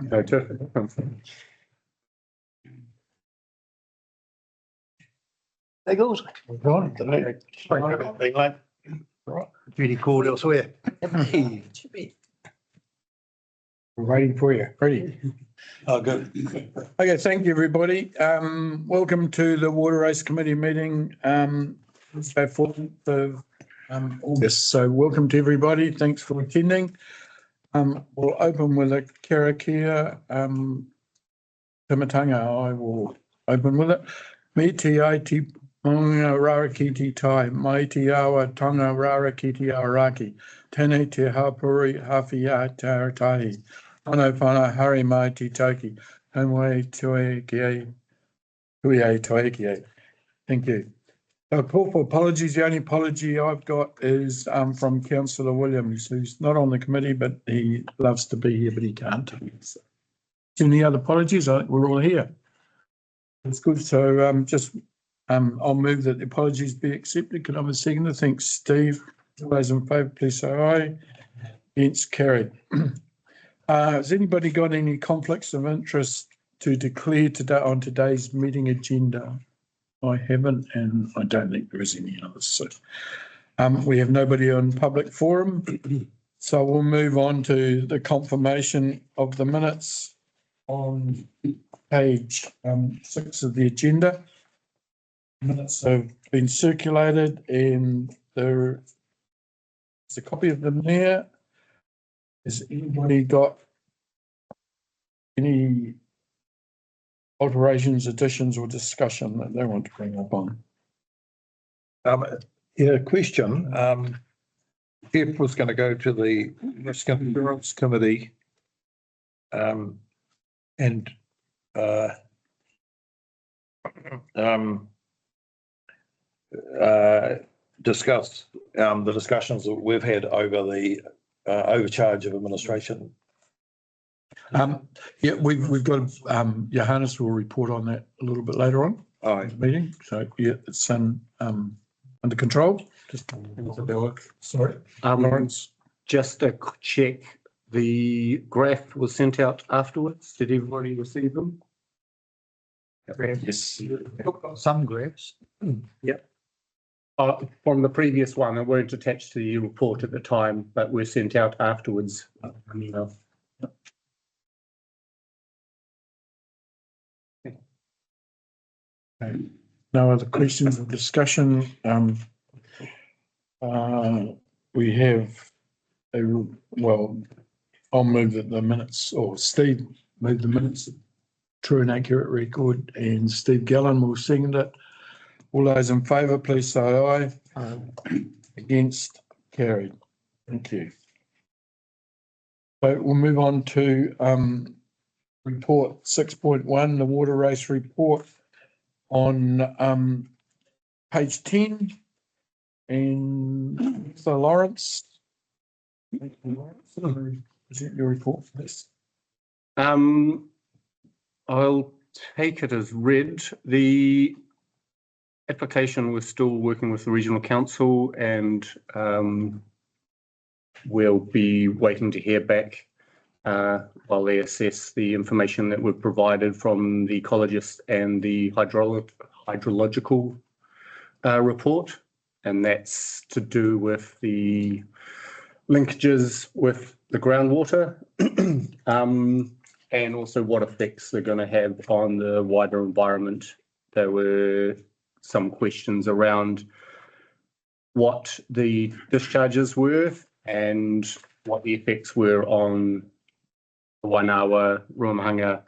No, terrific. There goes. Right, duty called elsewhere. Hey, We're waiting for you. Ready? oh, good. Okay, thank you, everybody. Welcome to the Water Race Committee meeting, so 4th of August. So welcome to everybody. Thanks for attending. We'll open with a Karakia Timatanga. I will open with it. Me te ai te maunga rarakiti tai, mai te awa tanga rarakiti auraki, tēnei te hapuri hawhi a tahi, whana whana hari mai te toki, hanwei tue ki e toe ki e. Thank you. A call for apologies. The only apology I've got is from Councillor Williams, who's not on the committee, but he loves to be here, but he can't. So, any other apologies? I think we're all here. That's good. So I'll move that the apologies be accepted. Can I have a second? Thanks, Steve. All those in favour, please say aye. Against, carried. Has anybody got any conflicts of interest to declare today on today's meeting agenda? I haven't, and I don't think there is any others. So we have nobody on public forum. So we'll move on to the confirmation of the minutes on page 6 of the agenda. Minutes have been circulated and there's a copy of them there. Has anybody got any alterations, additions or discussion that they want to bring up on? Yeah, question. Jeff was going to go to the Risk Insurance Committee and discuss the discussions that we've had over the overcharge of administration. Yeah, we've got Johannes will report on that a little bit later on in the meeting. So yeah, it's under control. Just sorry, Lawrence. Just a check. The graph was sent out afterwards. Did everybody receive them? Yes. Some graphs. Yep. From the previous one, they weren't attached to the report at the time, but were sent out afterwards. Okay. No other questions or discussion. We have I'll move that the minutes, or Steve move the minutes, true and accurate record, and Steve Gallen will second it. All those in favour, please say aye. Against, carried. Thank you. So we'll move on to report 6.1, the water race report on page 10. And so Lawrence, is it your report for this? I'll take it as read. The application, we're still working with the regional council, and we'll be waiting to hear back while they assess the information that we've provided from the ecologist and the hydrological report. And that's to do with the linkages with the groundwater and also what effects they're going to have on the wider environment. There were some questions around what the discharges were and what the effects were on the Wainawa, Ruamahanga.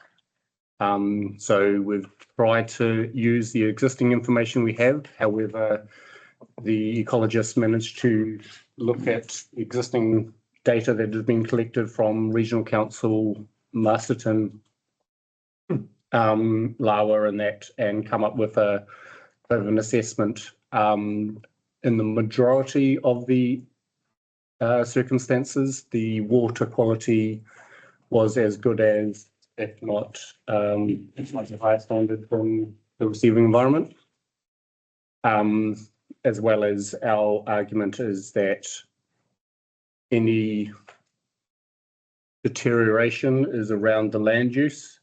So we've tried to use the existing information we have. However, the ecologists managed to look at existing data that has been collected from Regional Council, Masterton, Lawa and that, and come up with a bit of an assessment. In the majority of the circumstances, the water quality was as good as, if not a higher standard than the receiving environment. As well as our argument is that any deterioration is around the land use.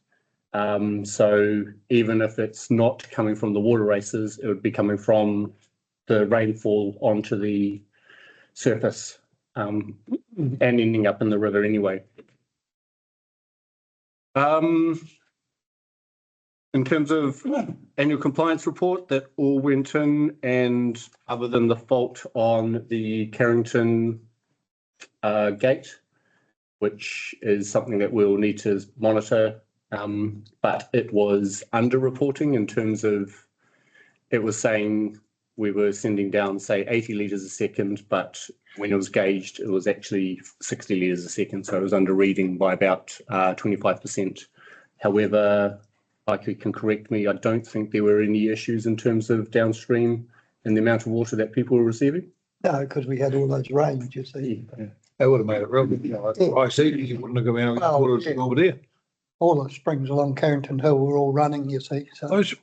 So even if it's not coming from the water races, it would be coming from the rainfall onto the surface, and ending up in the river anyway. In terms of annual compliance report, that all went in, and other than the fault on the Carrington gate, which is something that we'll need to monitor, but it was under-reporting in terms of, it was saying we were sending down, say, 80 litres a second, but when it was gauged, it was actually 60 litres a second, so it was under-reading by about 25%. However, like you can correct me, I don't think there were any issues in terms of downstream and the amount of water that people were receiving. No, because we had all those rains, you see. That would have made it real good. I see, you wouldn't have gone out Well, with water yeah. over there. All the springs along Carrington Hill were all running, you see, so. Those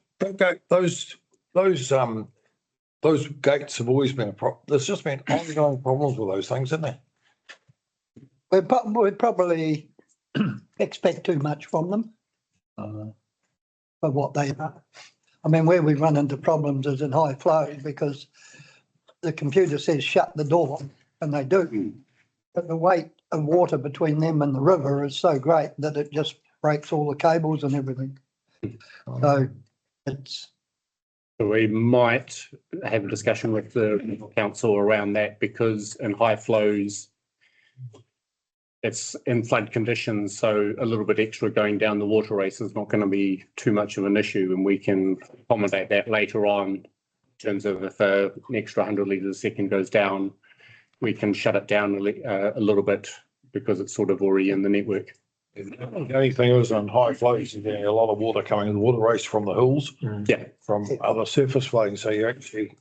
gates have always been a problem. There's just been ongoing problems with those things, isn't there? We'd probably expect too much from them for what they are. I mean, where we run into problems is in high flow because the computer says shut the door and they do. But the weight of water between them and the river is so great that it just breaks all the cables and everything. So it's, We might have a discussion with the regional council around that, because in high flows, it's in flood conditions, so a little bit extra going down the water race is not going to be too much of an issue, and we can accommodate that later on in terms of if an extra 100 litres a second goes down, we can shut it down a little bit because it's sort of already in the network. The only thing is on high flows, you're getting a lot of water coming in the water race from the hills, Yeah, from other surface flooding, so you're actually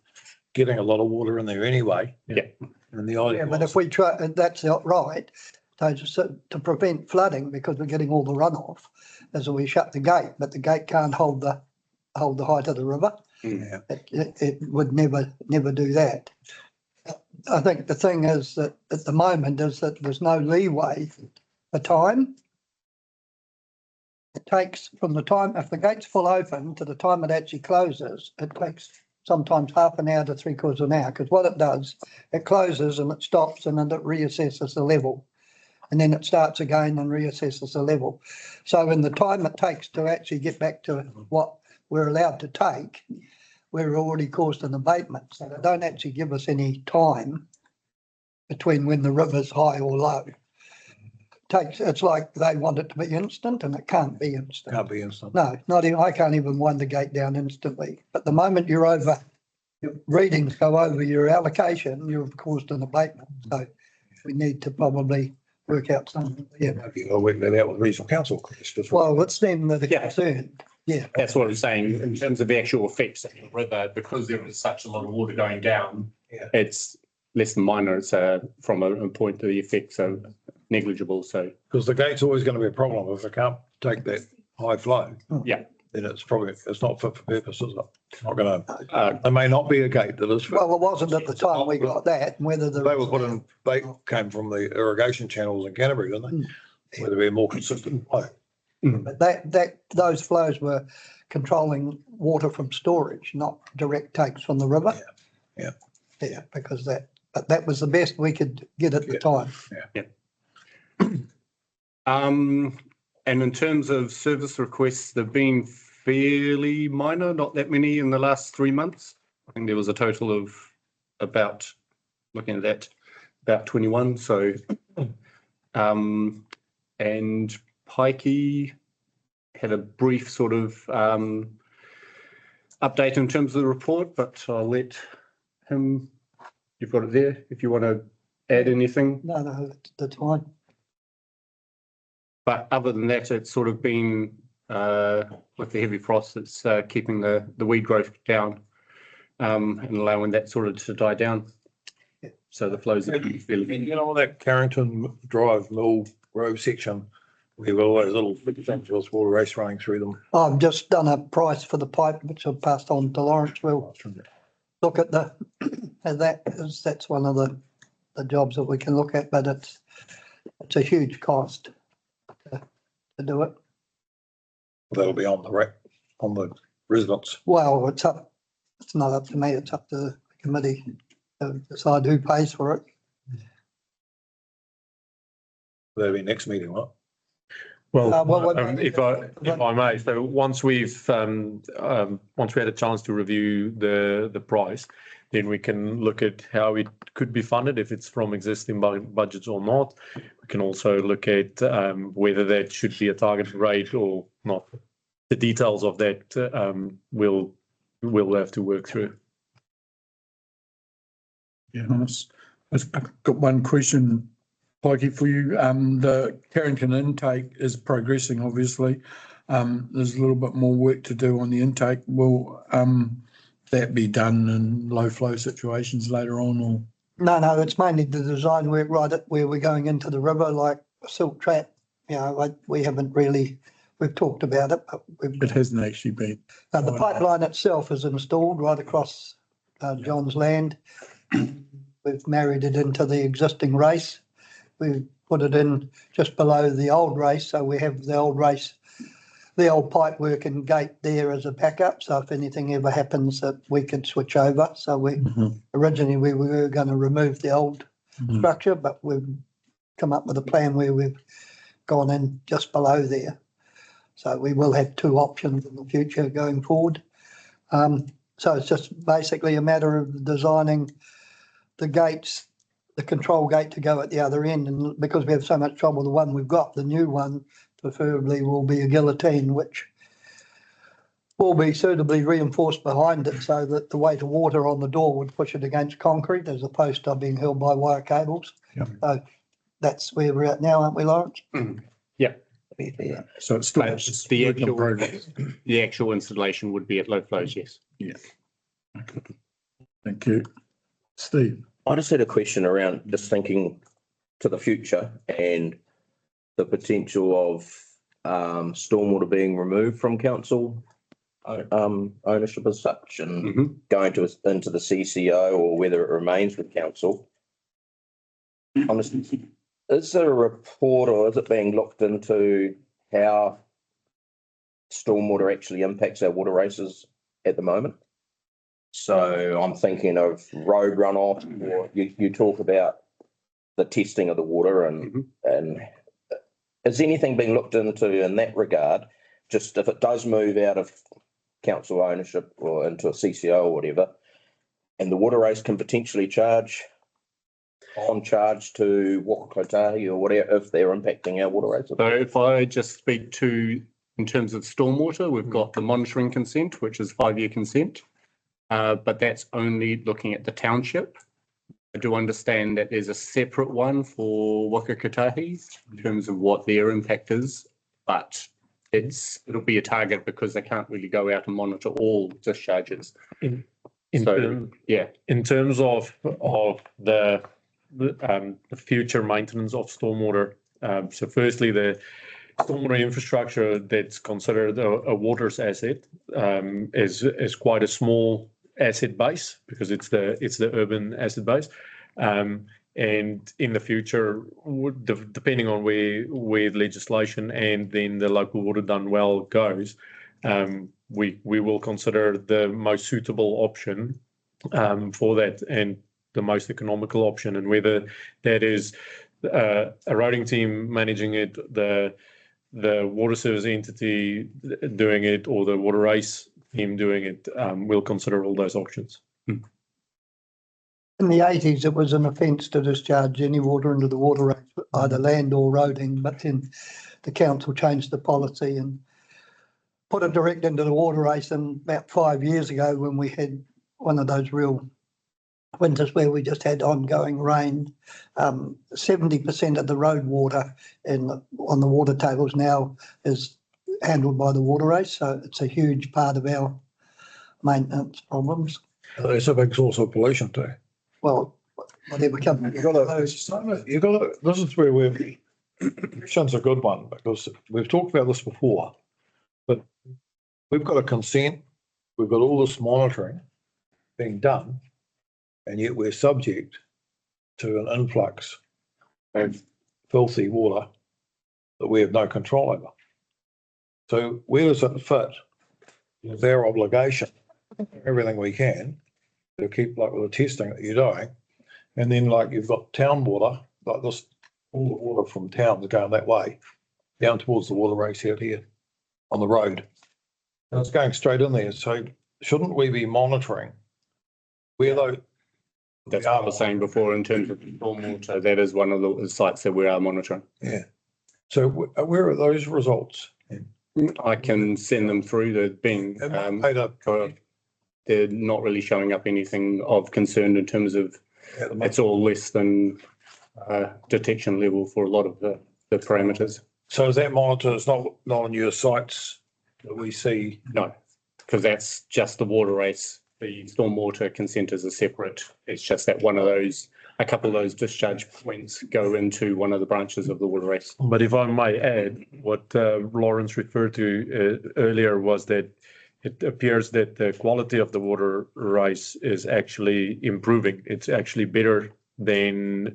getting a lot of water in there anyway. Yeah. And the idea yeah, but if we try, and that's not right, so to prevent flooding, because we're getting all the runoff, is we shut the gate, but the gate can't hold the height of the river. Yeah. It would never do that. I think the thing is that at the moment is that there's no leeway for time. It takes from the time, if the gate's full open to the time it actually closes, it takes sometimes half an hour to 3/4 of an hour, because what it does, it closes and it stops and then it reassesses the level. And then it starts again and reassesses the level. So in the time it takes to actually get back to what we're allowed to take, we're already caused an abatement. So they don't actually give us any time between when the river's high or low. It's like they want it to be instant, and it can't be instant. Can't be instant. No, not even, I can't even wind the gate down instantly. But the moment your readings go over your allocation, you've caused an abatement. So we need to probably work out something. Yeah. Maybe I'll work that out with regional council. It's just- Well, it's them that are Yeah. concerned. Yeah. that's what I'm saying in terms of the actual effects of the river, because there is such a lot of water going down. Yeah. It's less than minor. It's from a point of the effects are negligible. So Because the gate's always going to be a problem if it can't take that high flow. Yeah. Then it's not fit for purpose, is it? It's not going to, there may not be a gate that is fit. Well, it wasn't at the time we got that, and whether They were put in, they came from the irrigation channels in Canterbury, didn't they? Where there be a more consistent flow. But those flows were controlling water from storage, not direct takes from the river. Yeah. Yeah, because that was the best we could get at the time. And in terms of service requests, they've been fairly minor, not that many in the last 3 months. I think there was a total of about, looking at that, about 21. So, and Pikey had a brief sort of update in terms of the report, but I'll let him, you've got it there, if you want to add anything. No, that's fine. But other than that, it's sort of been, with the heavy frost, it's keeping the weed growth down, and allowing that sort of to die down. So the flows are fairly. You know, that Carrington Drive Mill Road section, we've got all those little things with water race running through them. I've just done a price for the pipe, which I've passed on to Lawrence. We'll look at that's one of the jobs that we can look at, but it's a huge cost. to do it. That'll be on the residents. Well, it's not up to me, it's up to the committee to decide who pays for it. That'll be next meeting, right? If I may, so once we had a chance to review the price, then we can look at how it could be funded, if it's from existing budgets or not. We can also look at whether that should be a target rate or not. The details of that we'll have to work through. Yeah, I've got one question, Pikey, for you. The Carrington intake is progressing, obviously. There's a little bit more work to do on the intake. Will that be done in low flow situations later on, or? No, it's mainly the design work right at where we're going into the river, like a silt trap. You know, we haven't really, we've talked about it, but It hasn't actually been. the pipeline itself is installed right across John's land. We've married it into the existing race. We've put it in just below the old race, so we have the old race, the old pipe work and gate there as a backup. So if anything ever happens, that we could switch over. So originally we were going to remove the old structure, but we've come up with a plan where we've gone in just below there. So we will have two options in the future going forward. So it's just basically a matter of designing the gates, the control gate to go at the other end. And because we have so much trouble, the one we've got, the new one, preferably will be a guillotine, which will be suitably reinforced behind it so that the weight of water on the door would push it against concrete as opposed to being held by wire cables. Yeah. So that's where we're at now, aren't we, Lawrence? Yeah. So it's still But the work in actual, progress. the actual installation would be at low flows, yes. Yeah. Okay. Thank you. Steve? I just had a question around just thinking to the future and the potential of stormwater being removed from council ownership as such and going into the CCO, or whether it remains with council. Honestly, is there a report or is it being looked into how stormwater actually impacts our water races at the moment? So I'm thinking of road runoff, or you talk about the testing of the water and is anything being looked into in that regard? Just if it does move out of council ownership or into a CCO or whatever, and the water race can potentially charge to Whakamutunga or whatever if they're impacting our water races. So if I just speak to, in terms of stormwater, we've got the monitoring consent, which is 5-year consent, but that's only looking at the township. I do understand that there's a separate one for Whakamutunga in terms of what their impact is, but it'll be a target because they can't really go out and monitor all discharges. In terms of the future maintenance of stormwater, so firstly, the stormwater infrastructure that's considered a water's asset is quite a small asset base because it's the urban asset base. And in the future, depending on where legislation and then the local water done well goes, we will consider the most suitable option for that and the most economical option, and whether that is a roading team managing it, the water service entity doing it, or the water race team doing it, we'll consider all those options. In the 80s, it was an offence to discharge any water into the water race, either land or roading, but then the council changed the policy and put it direct into the water race. And about 5 years ago, when we had one of those real winters where we just had ongoing rain, 70% of the road water on the water tables now is handled by the water race. So it's a huge part of our maintenance problems. It's a big source of pollution too. Well, whatever comes. This is where question's a good one, because we've talked about this before, but we've got a consent, we've got all this monitoring being done, and yet we're subject to an influx of filthy water that we have no control over. So where does it fit? It's their obligation, everything we can to keep like with the testing that you're doing. And then like you've got town water, like this, all the water from town is going that way, down towards the water race out here on the road. And it's going straight in there. So shouldn't we be monitoring where those? That's what I was saying before in terms of stormwater. That is one of the sites that we are monitoring. Yeah. So where are those results? I can send them through. They're being, they're not really showing up anything of concern in terms of, it's all less than detection level for a lot of the parameters. So is that monitor? It's not on your sites that we see? No, because that's just the water race. The stormwater consent is a separate. It's just that one of those, a couple of those discharge points go into one of the branches of the water race. But if I may add, what Lawrence referred to earlier was that it appears that the quality of the water race is actually improving. It's actually better than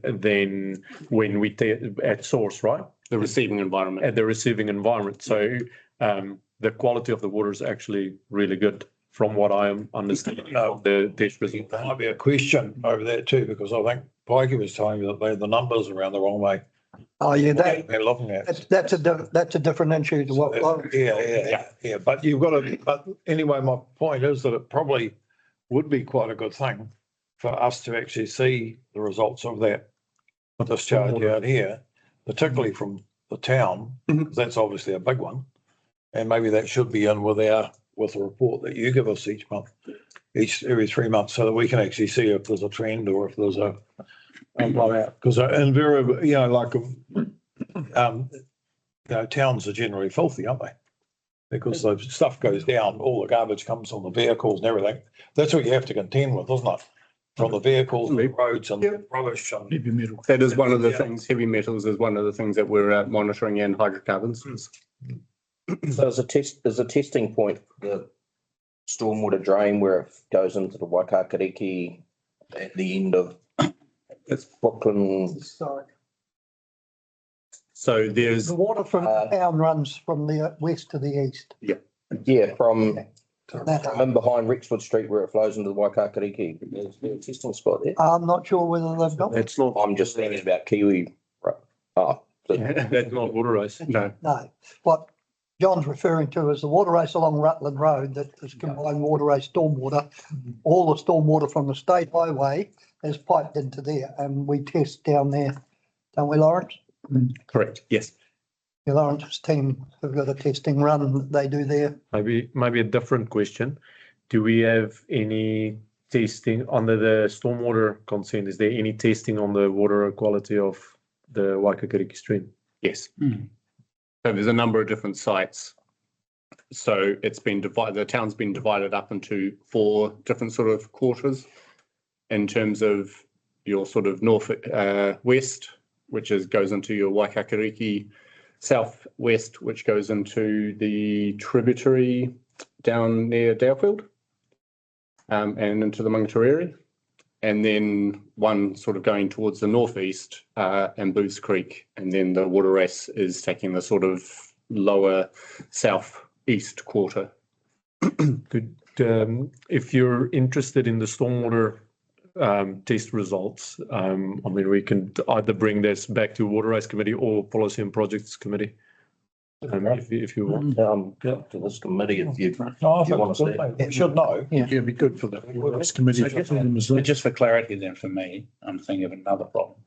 when we at source, right? The receiving environment. At the receiving environment. So the quality of the water is actually really good from what I am understanding of the test result. There might be a question over that too, because I think Pikey was telling me that they had the numbers around the wrong way. Oh, yeah, They're looking at. that's a different issue to what. Yeah. But you've got to, but anyway, my point is that it probably would be quite a good thing for us to actually see the results of that discharge out here, particularly from the town, because that's obviously a big one. And maybe that should be in with the report that you give us each month, every 3 months, so that we can actually see if there's a trend or if there's a blowout. Because invariably, towns are generally filthy, aren't they? Because the stuff goes down, all the garbage comes from the vehicles and everything. That's what you have to contend with, isn't it? From the vehicles, the roads and the rubbish. Heavy metal. That is one of the things, heavy metals is one of the things that we're monitoring, and hydrocarbons. So as a testing point, the stormwater drain where it goes into the Waikariki at the end of Brooklyn. So there's The water from the town runs from the west to the east. Yeah, from That, in behind Rexwood Street where it flows into the Waikariki. There's a testing spot there. I'm not sure whether they've got. It's not. I'm just thinking about Kiwi. Right. Oh, That's not water race. no. No, what John's referring to is the water race along Rutland Road that is combined water race stormwater. All the stormwater from the state highway is piped into there and we test down there, don't we, Lawrence? Correct. Yes. The Lawrence's team have got a testing run that they do there. Maybe a different question. Do we have any testing under the stormwater consent? Is there any testing on the water quality of the Waikariki stream? Yes. So there's a number of different sites. So it's been divided, the town's been divided up into 4 different sort of quarters in terms of your sort of north west, which goes into your Waikariki, southwest, which goes into the tributary down near Dalefield, and into the Mangatariri. And then one sort of going towards the northeast and Booths Creek. And then the water race is taking the sort of lower southeast quarter. Good. If you're interested in the stormwater test results, I mean, we can either bring this back to Water Race Committee or Policy and Projects Committee. If you want. To this committee, if you No, I think we should know. Yeah, it'd be good for the Waterways Committee. So just for clarity then for me, I'm thinking of another problem.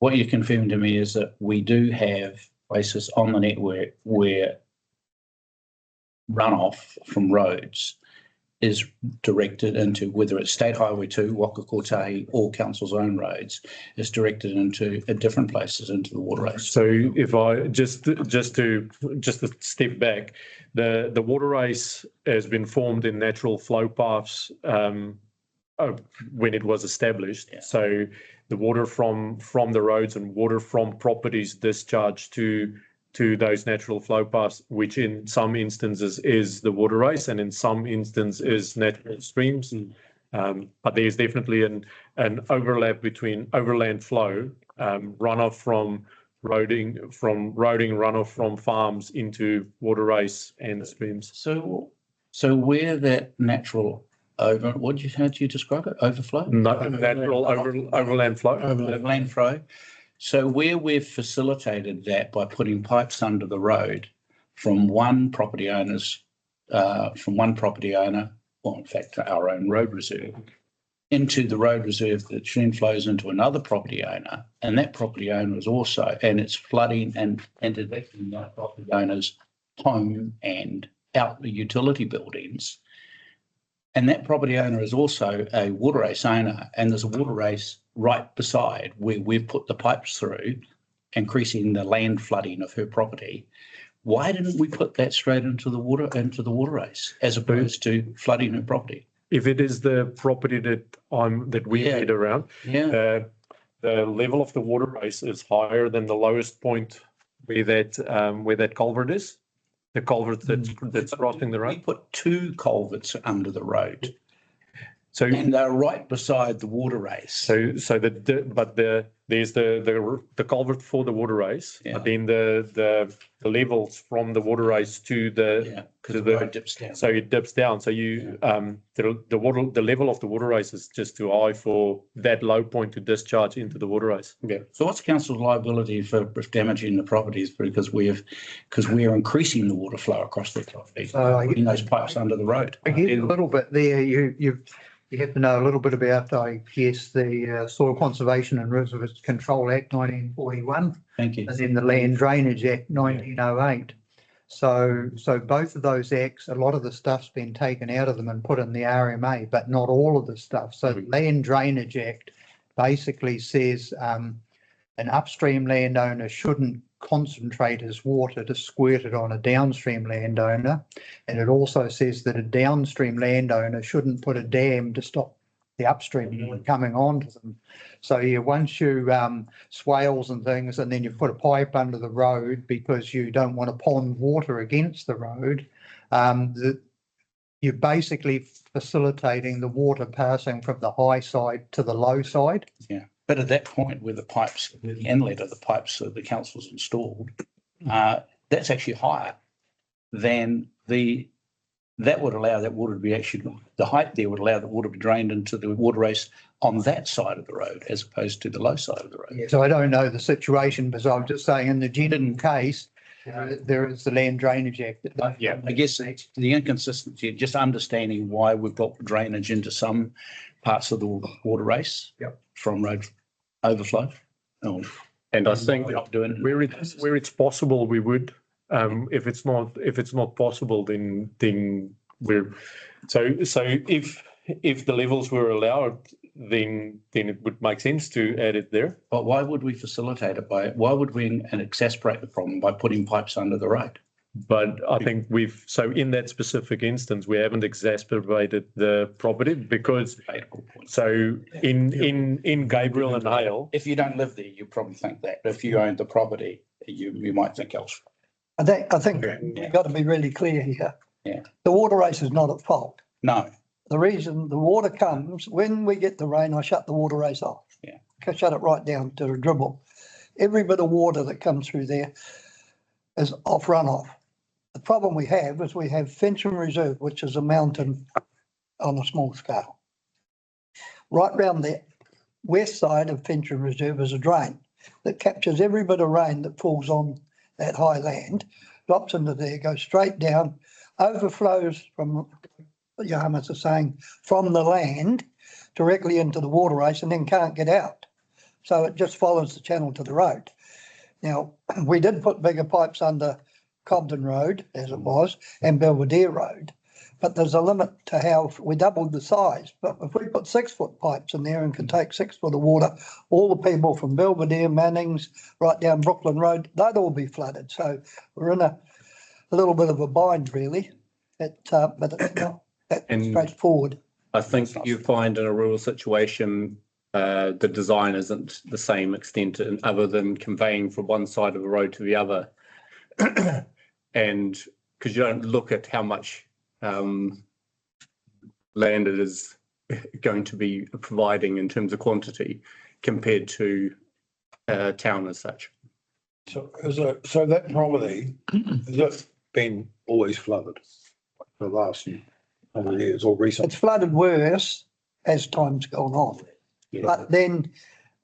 What you confirmed to me is that we do have places on the network where runoff from roads is directed into, whether it's State Highway 2, Wakakotahi, or council's own roads, is directed into different places into the water race. So if I just to step back, the water race has been formed in natural flow paths when it was established. Yeah. So the water from the roads and water from properties discharged to those natural flow paths, which in some instances is the water race and in some instances is natural streams. But there's definitely an overlap between overland flow, runoff from roading runoff from farms into waterways and streams. So where that natural how do you describe it? Overflow? Natural overland flow. Overland flow. So where we've facilitated that by putting pipes under the road from one property owner, well, in fact, our own road reserve, into the road reserve that then flows into another property owner, and that property owner is also, and it's flooding and affecting that property owner's home and out the utility buildings. And that property owner is also a water race owner, and there's a water race right beside where we've put the pipes through, increasing the land flooding of her property. Why didn't we put that straight into the water race as opposed to flooding her property? If it is the property that we head around, the level of the water race is higher than the lowest point where that culvert is. The culvert that's crossing the road. We put 2 culverts under the road. So and they're right beside the water race. There's the culvert for the water race, but then the levels from the water race to the road dips down. So it dips down. So you the level of the water race is just too high for that low point to discharge into the water race. Yeah. So what's council's liability for damaging the properties because we're increasing the water flow across the property, putting those pipes under the road? I get a little bit there. You have to know a little bit about, I guess, the Soil Conservation and Reservoir Control Act 1941. Thank you. And then the Land Drainage Act 1908. So both of those acts, a lot of the stuff's been taken out of them and put in the RMA, but not all of the stuff. So the Land Drainage Act basically says an upstream landowner shouldn't concentrate his water to squirt it on a downstream landowner. And it also says that a downstream landowner shouldn't put a dam to stop the upstream water coming onto them. So once you swales and things, and then you put a pipe under the road because you don't want to pond water against the road, you're basically facilitating the water passing from the high side to the low side. Yeah. But at that point where the inlet of the pipes that the council's installed, that's actually higher than that would allow that water to be the height there would allow the water to be drained into the water race on that side of the road as opposed to the low side of the road. Yeah, so I don't know the situation, but I'm just saying in the general case, there is the Land Drainage Act. Yeah, I guess the inconsistency, just understanding why we've got drainage into some parts of the water race from road overflow. And I think we're not doing it where it's possible, we would. If it's not possible, then we're so if the levels were allowed, then it would make sense to add it there. But why would we facilitate it why would we exacerbate the problem by putting pipes under the road? But I think in that specific instance, we haven't exacerbated the property because in Gabriel and Hale. If you don't live there, you probably think that. But if you own the property, you might think else. I think you've got to be really clear here. Yeah. The water race is not at fault. No. The reason the water comes, when we get the rain, I shut the water race off. Yeah. I shut it right down to a dribble. Every bit of water that comes through there is off runoff. The problem we have is we have Fincham Reserve, which is a mountain on a small scale. Right round the west side of Fincham Reserve is a drain that captures every bit of rain that falls on that high land, drops into there, goes straight down, overflows from, Johannes is saying, from the land directly into the water race and then can't get out. So it just follows the channel to the road. Now, we did put bigger pipes under Cobden Road, as it was, and Belvedere Road, but there's a limit to how we doubled the size. But if we put 6-foot pipes in there and can take 6 foot of water, all the people from Belvedere, Mannings, right down Brooklyn Road, they'd all be flooded. So we're in a little bit of a bind, really. But it's not that straightforward. I think you find in a rural situation, the design isn't the same extent other than conveying from one side of the road to the other. And because you don't look at how much land it is going to be providing in terms of quantity compared to town as such. So that property, has it been always flooded for the last few hundred years or recent? It's flooded worse as time's gone on. But then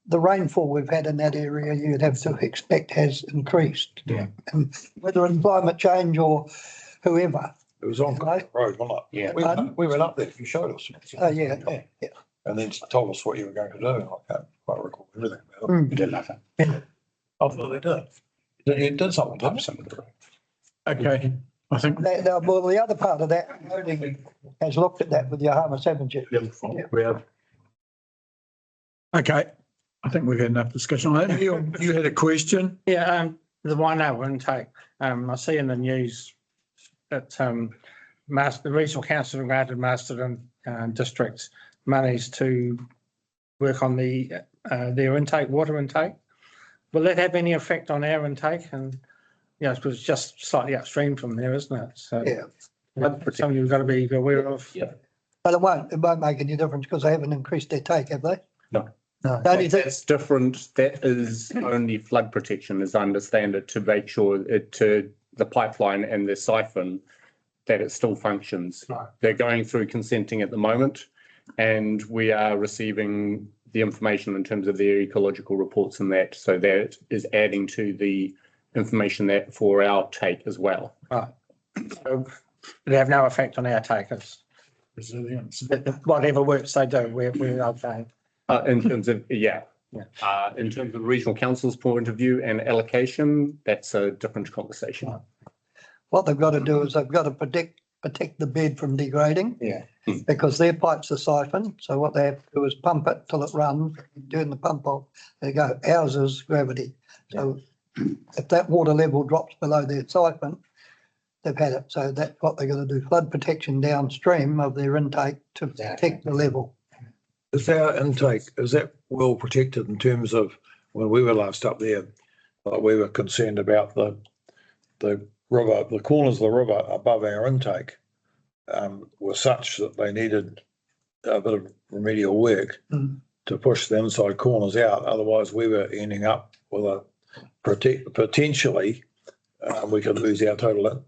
the rainfall we've had in that area, you'd have to expect has increased. Yeah. And whether in climate change or whoever. It was on Right. Road, wasn't it? Yeah. We went up there, you showed us. Oh, yeah. Yeah. And then told us what you were going to do. I can't quite recall everything about it. Mm. We did nothing. I thought they did. It did something, didn't it? Something. Okay, I think, Well, the other part of that voting has looked at that with Yohama, haven't you? We have. okay, I think we've had enough discussion on that. You had a question? Yeah, the one hour intake, I see in the news that, the regional council granted Masterton, districts monies to work on their intake, water intake. Will that have any effect on our intake? And, you know, it's just slightly upstream from there, isn't it? So Yeah. something you've got to be aware of. Yeah. But it won't make any difference because they haven't increased their take, have they? No. No. The only thing, That's different. That is only flood protection, as I understand it, to make sure to the pipeline and the siphon that it still functions. Right. They're going through consenting at the moment, and we are receiving the information in terms of their ecological reports and that. So that is adding to the information that for our take as well. Right. So they have no effect on our takers. Resilience. Whatever works they do, we're okay. In terms of, yeah. Yeah. In terms of regional council's point of view and allocation, that's a different conversation. what they've got to do is they've got to protect the bed from degrading. Yeah. Because their pipes are siphoned, so what they have to do is pump it till it runs, turn the pump off, there you go. Ours is gravity. So if that water level drops below their siphon, they've had it. So that's what they're going to do, flood protection downstream of their intake to protect the level. Is our intake, is that well protected in terms of when we were last up there? Like we were concerned about the river, the corners of the river above our intake were such that they needed a bit of remedial work to push the inside corners out. Otherwise, we were ending up with a potentially we could lose our total.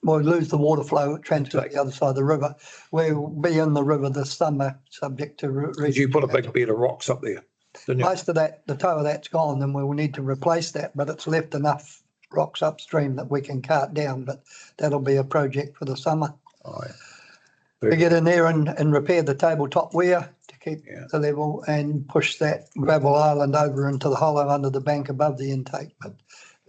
We'll lose the water flow, transfer to the other side of the river. We'll be in the river this summer, subject to. You put a big bed of rocks up there, didn't you? Most of that, the toe of that's gone, and we'll need to replace that, but it's left enough rocks upstream that we can cart down, but that'll be a project for the summer. Oh, yeah. To get in there and repair the tabletop weir to keep Yeah. the level and push that gravel island over into the hollow under the bank above the intake. But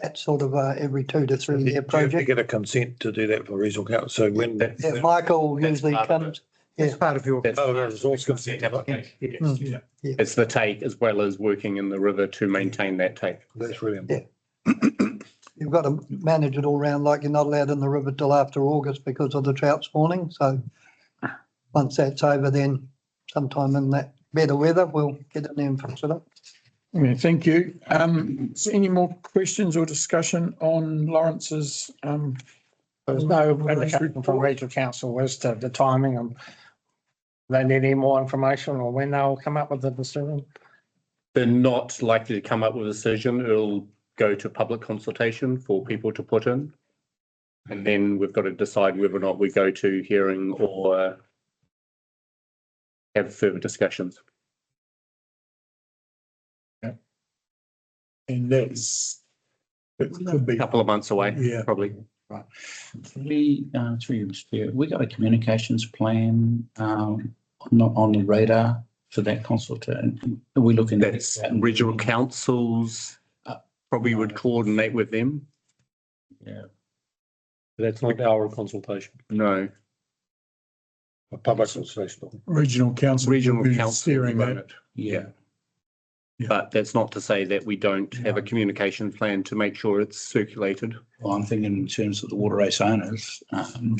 that's sort of every 2 to 3 year Do you have to project. get a consent to do that for regional council? So when that. Yeah, Michael That's usually part of comes. It's part of your. That's Oh, the resource consent. Yeah. It's the take as well as working in the river to maintain that take. That's really important. You've got to manage it all round, like you're not allowed in the river till after August because of the trout spawning. So once that's over, then sometime in that better weather, we'll get in there and fix it up. Yeah, thank you. Is there any more questions or discussion on Lawrence's, There's no indication from regional council as to the timing and they need any more information or when they'll come up with the decision. They're not likely to come up with a decision. It'll go to public consultation for people to put in. And then we've got to decide whether or not we go to hearing or have further discussions. and that's, it could be, A couple of months away, Yeah. probably. We, through you, Mr. Chair, we got a communications plan, on the radar for that consultation. Are we looking at That's that? regional councils probably would coordinate with them. Yeah. That's not our consultation. No, A public consultation. regional council. regional will be council steering run that. it. Yeah. But that's not to say that we don't have a communication plan to make sure it's circulated. Well, I'm thinking in terms of the water race owners, who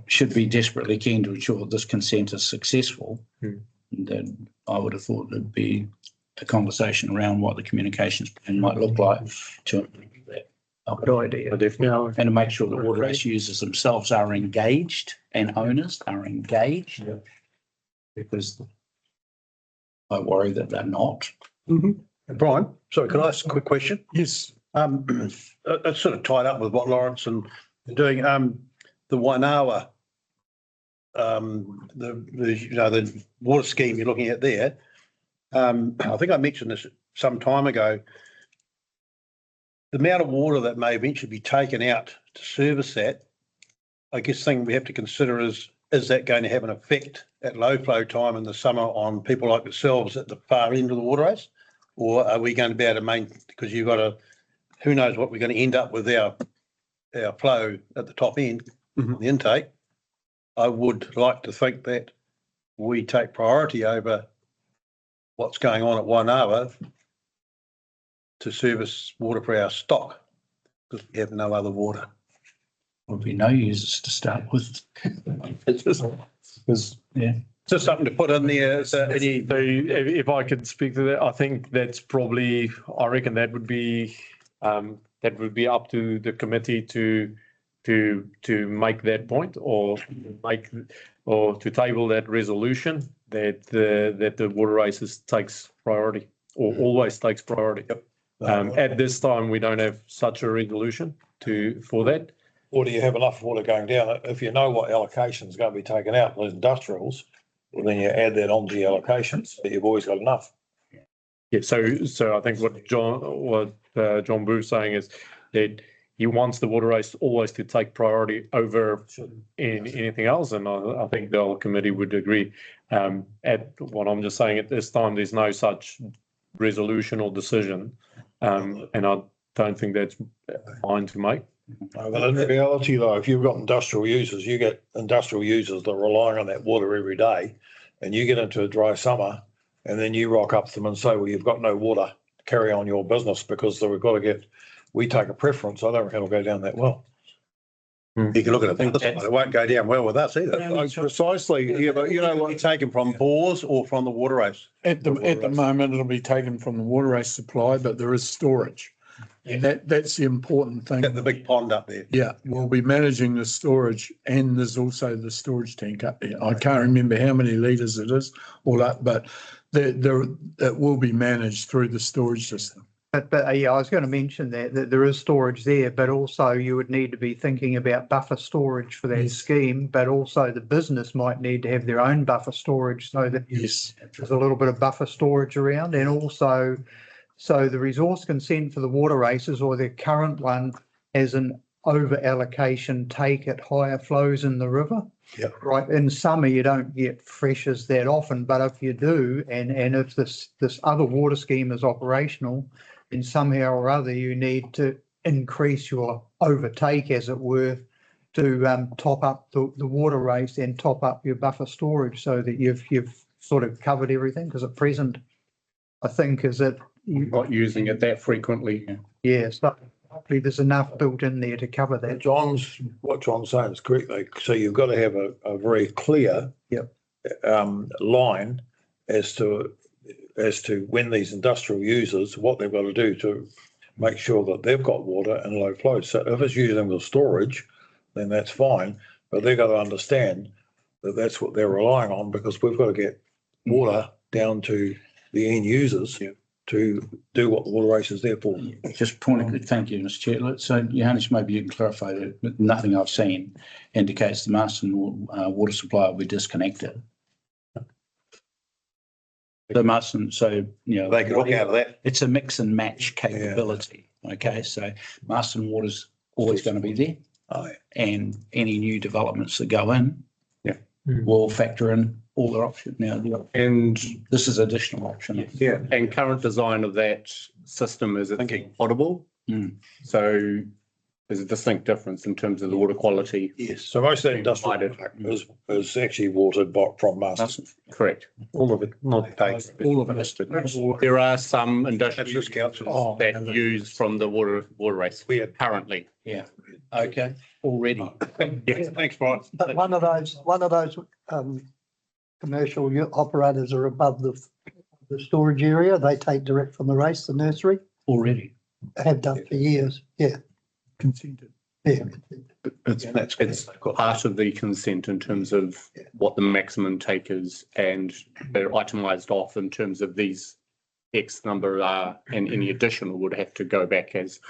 should be desperately keen to ensure that this consent is successful. And then I would have thought there'd be a conversation around what the communications plan might look like to implement that. Good idea. Definitely. And to make sure the water race users themselves are engaged and owners are engaged. Yeah. Because I worry that they're not. Brian, sorry, can I ask a quick question? Yes, That's sort of tied up with what Lawrence and doing, the Wainawa, the water scheme you're looking at there. I think I mentioned this some time ago. The amount of water that may eventually be taken out to service that, I guess thing we have to consider is that going to have an effect at low flow time in the summer on people like yourselves at the far end of the waterways? Or are we going to be able to because you've got who knows what we're going to end up with our flow at the top end, the intake. I would like to think that we take priority over what's going on at Wainawa to service water for our stock because we have no other water. There'll be no users to start with. It's just something to put in there. So if I could speak to that, I think that's probably, I reckon that would be up to the committee to make that point or to table that resolution that the water races takes priority or always takes priority. At this time, we don't have such a resolution for that. Or do you have enough water going down? If you know what allocation is going to be taken out in those industrials, well, then you add that onto your allocations, but you've always got enough. Yeah, so I think what John Booth's saying is that he wants the water race always to take priority over anything else, and I think the whole committee would agree. At what I'm just saying at this time, there's no such resolution or decision, and I don't think that's fine to make. But in reality, though, if you've got industrial users, you get industrial users that are relying on that water every day, and you get into a dry summer, and then you rock up to them and say, well, you've got no water to carry on your business because we take a preference. I don't reckon it'll go down that well. You can look at it. It won't go down well with us either. Precisely. Yeah, but you know what, taken from bores or from the water race? at the moment, it'll be taken from the water race supply, but there is storage. And that's the important thing. Got the big pond up there. Yeah, we'll be managing the storage and there's also the storage tank up there. I can't remember how many litres it is all up, but it will be managed through the storage system. But yeah, I was going to mention that there is storage there, but also you would need to be thinking about buffer storage for that scheme, but also the business might need to have their own buffer storage so that there's a little bit of buffer storage around. And also, so the resource consent for the water races or the current one has an over allocation take at higher flows in the river. Yep. Right. In summer, you don't get freshers that often, but if you do, and if this other water scheme is operational, then somehow or other you need to increase your overtake, as it were, to top up the water race and top up your buffer storage so that you've sort of covered everything. Because at present, I think is that Not using it that frequently. yeah, so hopefully there's enough built in there to cover that. What John's saying is correct, though. So you've got to have a very clear line as to when these industrial users, what they've got to do to make sure that they've got water and low flow. So if it's using the storage, then that's fine. But they've got to understand that that's what they're relying on because we've got to get water down to the end users to do what the water race is there for. Just thank you, Mr. Chair. So, Johannes, maybe you can clarify that, but nothing I've seen indicates the Marston water supply will be disconnected. The Marston, so, you know, They can look out of that. it's a mix and match capability. Okay, so Marston Water's always going to be there. Oh, yeah. And any new developments that go in will factor in all their options. Now, And this is additional option. and current design of that system is potable. So there's a distinct difference in terms of the water quality. Yes. So most of that industrial is actually watered from Marston. Correct. All of it, not takes. All of it is to There are some That's industrial just council. that use from the water race currently. Yeah. Okay. Already. Yes, thanks, Brian. But one of those commercial operators are above the storage area. They take direct from the race, the nursery. Already. Have done for years. Yeah. consented. Yeah. It's part of the consent in terms of what the maximum take is, and they're itemised off in terms of these X number and any additional would have to go back as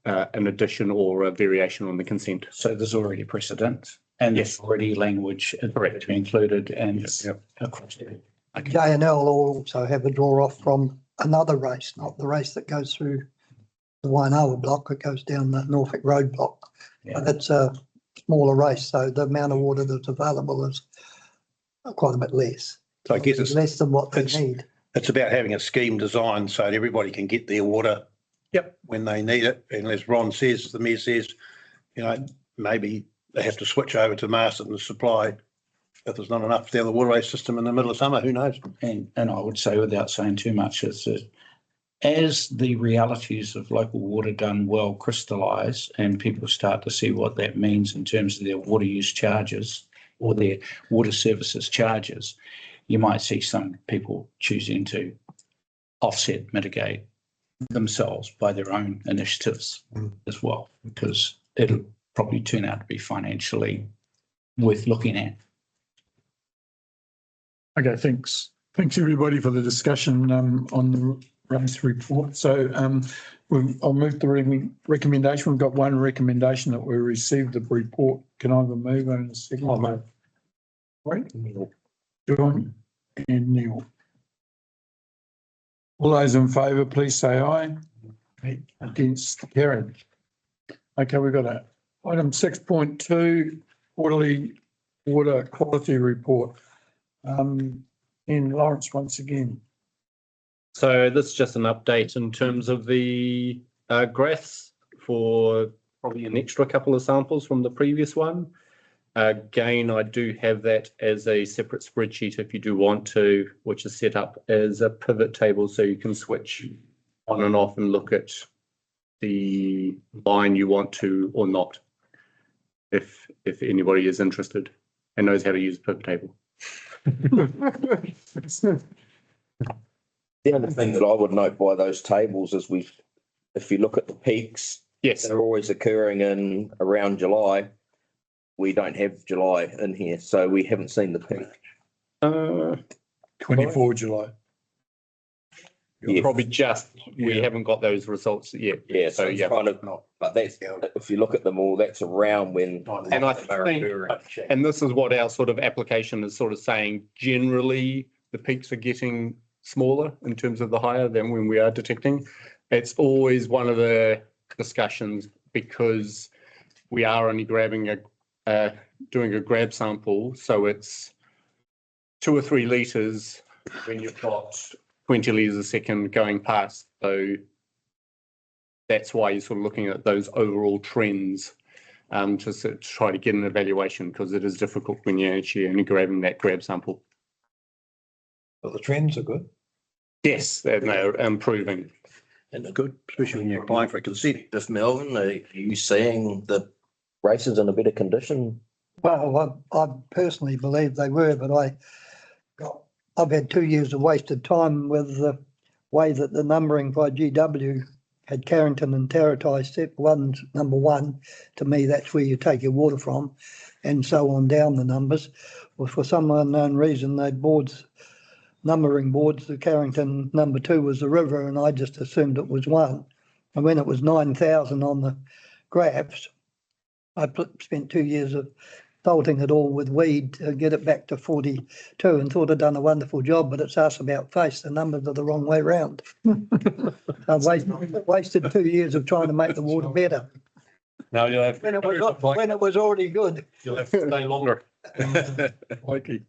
an addition or a variation on the consent. So there's already precedent and there's already language to be included and across there. Okay. J&L will also have a draw off from another race, not the race that goes through the Wainoa block, it goes down the Norfolk Road block. Yeah. But it's a smaller race, so the amount of water that's available is quite a bit less. So I guess it's less than what they it's- need. It's about having a scheme designed so that everybody can get their water. Yep. When they need it. And as Ron says, the mayor says, you know, maybe they have to switch over to Marston supply if there's not enough down the waterway system in the middle of summer, who knows? And I would say, without saying too much, is that as the realities of local water done well crystallise and people start to see what that means in terms of their water use charges or their water services charges, you might see some people choosing to offset, mitigate themselves by their own initiatives as well, because it'll probably turn out to be financially worth looking at. Okay, thanks. Thanks everybody for the discussion on the race report. So I'll move the recommendation. We've got one recommendation that we received the report. Can I have a move in a second? I'll move. Right. John and Neil. All those in favour, please say aye. Against, carried. Okay, we've got a item 6.2, quarterly water quality report. And Lawrence, once again. So this is just an update in terms of the graphs for probably an extra couple of samples from the previous one. Again, I do have that as a separate spreadsheet if you do want to, which is set up as a pivot table so you can switch on and off and look at the line you want to or not, if anybody is interested and knows how to use a pivot table. The other thing that I would note by those tables is if you look at the peaks, Yes. they're always occurring in around July. We don't have July in here, so we haven't seen the peak. 24 July. Yeah. Probably we haven't got those results yet. Yeah, so yeah. kind of, but that's, if you look at them all, that's around when. And I think, and this is what our sort of application is sort of saying, generally the peaks are getting smaller in terms of the higher than when we are detecting. It's always one of the discussions because we are only grabbing doing a grab sample. So it's 2 or 3 litres when you've got 20 litres a second going past. So that's why you're sort of looking at those overall trends to try to get an evaluation, because it is difficult when you're actually only grabbing that grab sample. But the trends are good. Yes, they're improving. And they're good, especially when you're applying for a consent. If Melvin, are you seeing the races in a better condition? Well, I personally believe they were, but I've had 2 years of wasted time with the way that the numbering by GW had Carrington and Taratai step one's number 1. To me, that's where you take your water from, and so on down the numbers. Well, for some unknown reason, they numbering boards, the Carrington number 2 was the river, and I just assumed it was 1. And when it was 9,000 on the graphs, I spent 2 years of salting it all with weed to get it back to 42 and thought I'd done a wonderful job, but it's us about face. The numbers are the wrong way round. I've wasted 2 years of trying to make the water better Now you'll have. when it was already good. You'll have to stay longer. Mikey.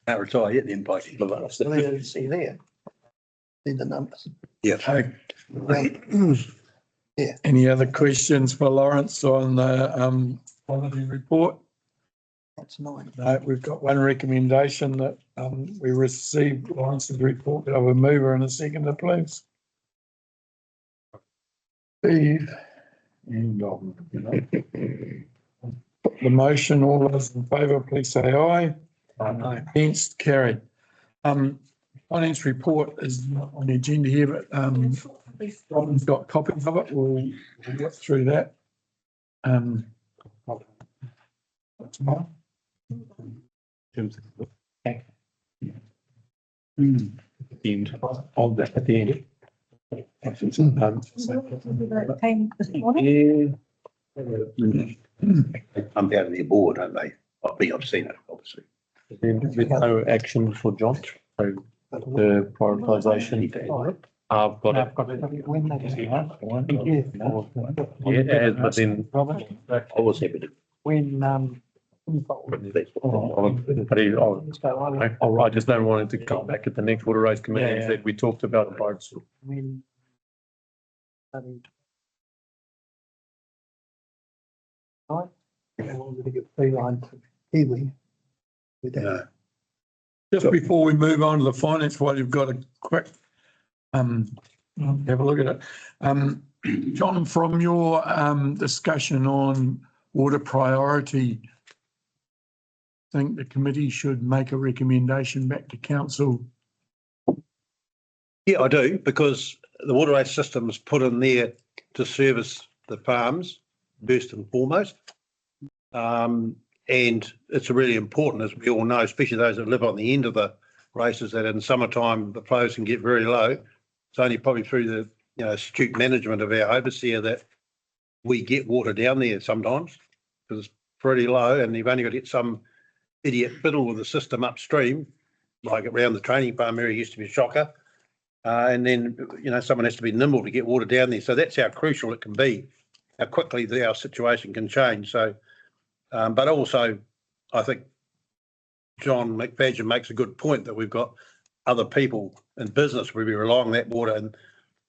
Can't retire yet then, Pikey. Well, you see there. See the numbers. Okay. Yeah. Any other questions for Lawrence on the quality report? That's 9. No, we've got one recommendation that we received Lawrence's report. Could I have a mover and a seconder, please? Steve. And put the motion, all those in favour, please say aye. Aye. Against, carried. Finance report is not on the agenda here, but Robin's got copies of it. We'll get through that. Tomorrow. end of that at the end. Came this morning. Come down to their board, don't they? I've seen it, obviously. Then with no action for John, so the prioritisation. I've got it. Yeah, but then. I was happy to. When, I just don't want it to come back at the next water race committee and that we talked about it. when. I wanted to get beeline to Kiwi with that. No. Just before we move on to the finance, while you've got a quick, have a look at it. John, from your, discussion on water priority, think the committee should make a recommendation back to council. Yeah, I do, because the water race system is put in there to service the farms first and foremost. And it's really important, as we all know, especially those that live on the end of the races, that in summertime the flows can get very low. It's only probably through the astute management of our overseer that we get water down there sometimes, because it's pretty low and you've only got to get some idiot fiddle with the system upstream, like around the training farm area used to be a shocker. And then, someone has to be nimble to get water down there. So that's how crucial it can be, how quickly our situation can change. So, but also, I think John McFadgen makes a good point that we've got other people in business where we rely on that water,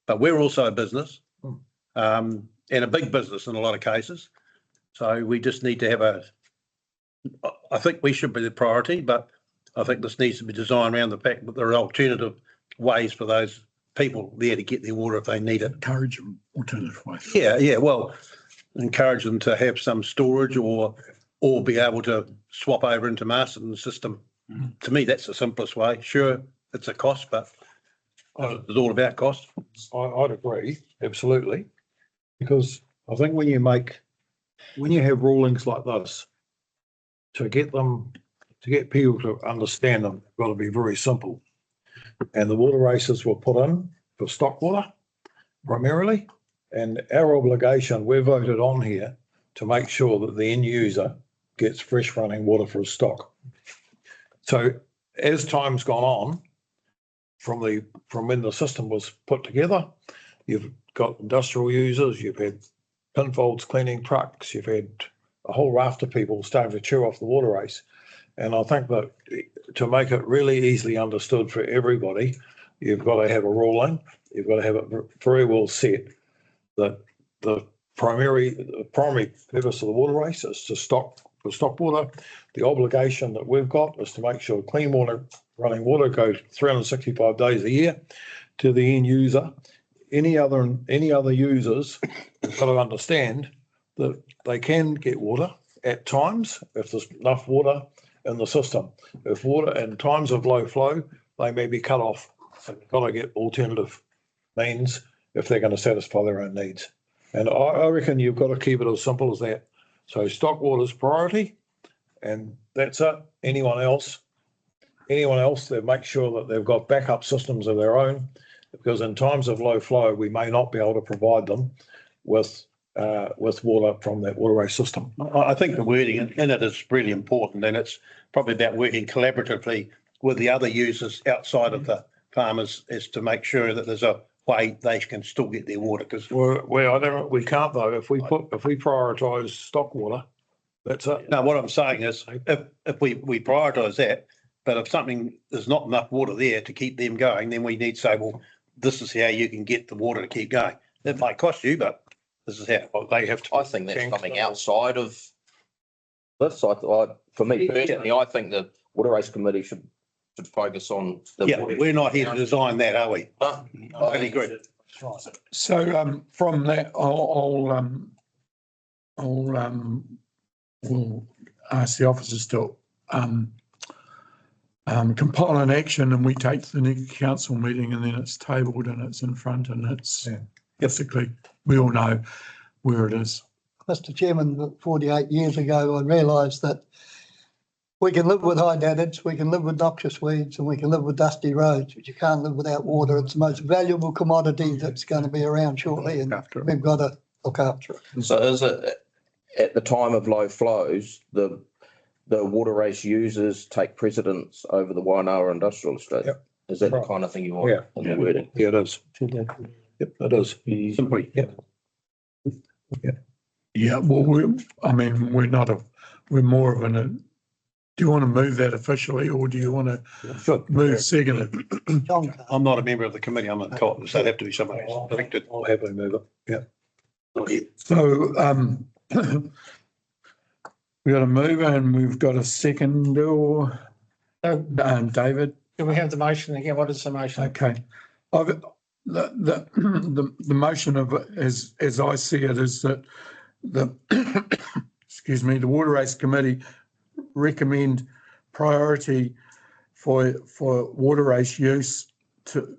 but we're also a business, and a big business in a lot of cases. So we just need to have I think we should be the priority, but I think this needs to be designed around the fact that there are alternative ways for those people there to get their water if they need it. Encourage them alternative ways. Yeah, well, encourage them to have some storage or be able to swap over into Masterton's system. To me, that's the simplest way. Sure, it's a cost, but it's all about cost. I'd agree, absolutely. Because I think when you have rulings like this, to get people to understand them, they've got to be very simple. And the water races were put in for stock water primarily. And our obligation, we're voted on here to make sure that the end user gets fresh running water for his stock. So as time's gone on, from when the system was put together, you've got industrial users, you've had pinfolds cleaning trucks, you've had a whole raft of people starting to chew off the water race. And I think that to make it really easily understood for everybody, you've got to have a ruling, you've got to have it very well set that the primary purpose of the water race is to stock water. The obligation that we've got is to make sure clean water, running water goes 365 days a year to the end user. Any other users have got to understand that they can get water at times if there's enough water in the system. If water in times of low flow, they may be cut off. They've got to get alternative means if they're going to satisfy their own needs. And I reckon you've got to keep it as simple as that. So stock water's priority, and that's it. Anyone else, they make sure that they've got backup systems of their own, because in times of low flow, we may not be able to provide them with water from that water race system. I think the wording in it is really important, and it's probably about working collaboratively with the other users outside of the farmers, is to make sure that there's a way they can still get their water. Because we can't though. If we prioritise stock water, that's it. No, what I'm saying is if we prioritise that, but if there's not enough water there to keep them going, then we need to say, well, this is how you can get the water to keep going. It might cost you, but this is how they have to. I think that's coming outside of this. For me personally, I think the water race committee should focus on we're not here to design that, are we? No, I agree. So from that, we'll ask the officers to compile an action, and we take to the next council meeting, and then it's tabled and it's in front, and it's basically, we all know where it is. Mr. Chairman, 48 years ago, I realised that We can live with high deserts, we can live with noxious weeds, and we can live with dusty roads, but you can't live without water. It's the most valuable commodity that's going to be around shortly, and we've got to look after it. So is it at the time of low flows, the water race users take precedence over the Wainoa Industrial Estate? Yep. Is that the Right. kind of thing you want in the wording? Yeah, it is. Yep, it is. Simply. Yep. Yeah, well, we're more of an, do you want to move that officially or do you want to Should. move seconded? John can't. I'm not a member of the committee. I'm a co-op, so it'd have to be somebody who's elected. I'll happily move it. Yeah. So, we got a mover and we've got a second or, David? Do we have the motion again? What is the motion? Okay. The motion of, as I see it, is that the, excuse me, the Water Race Committee recommend priority for water race use to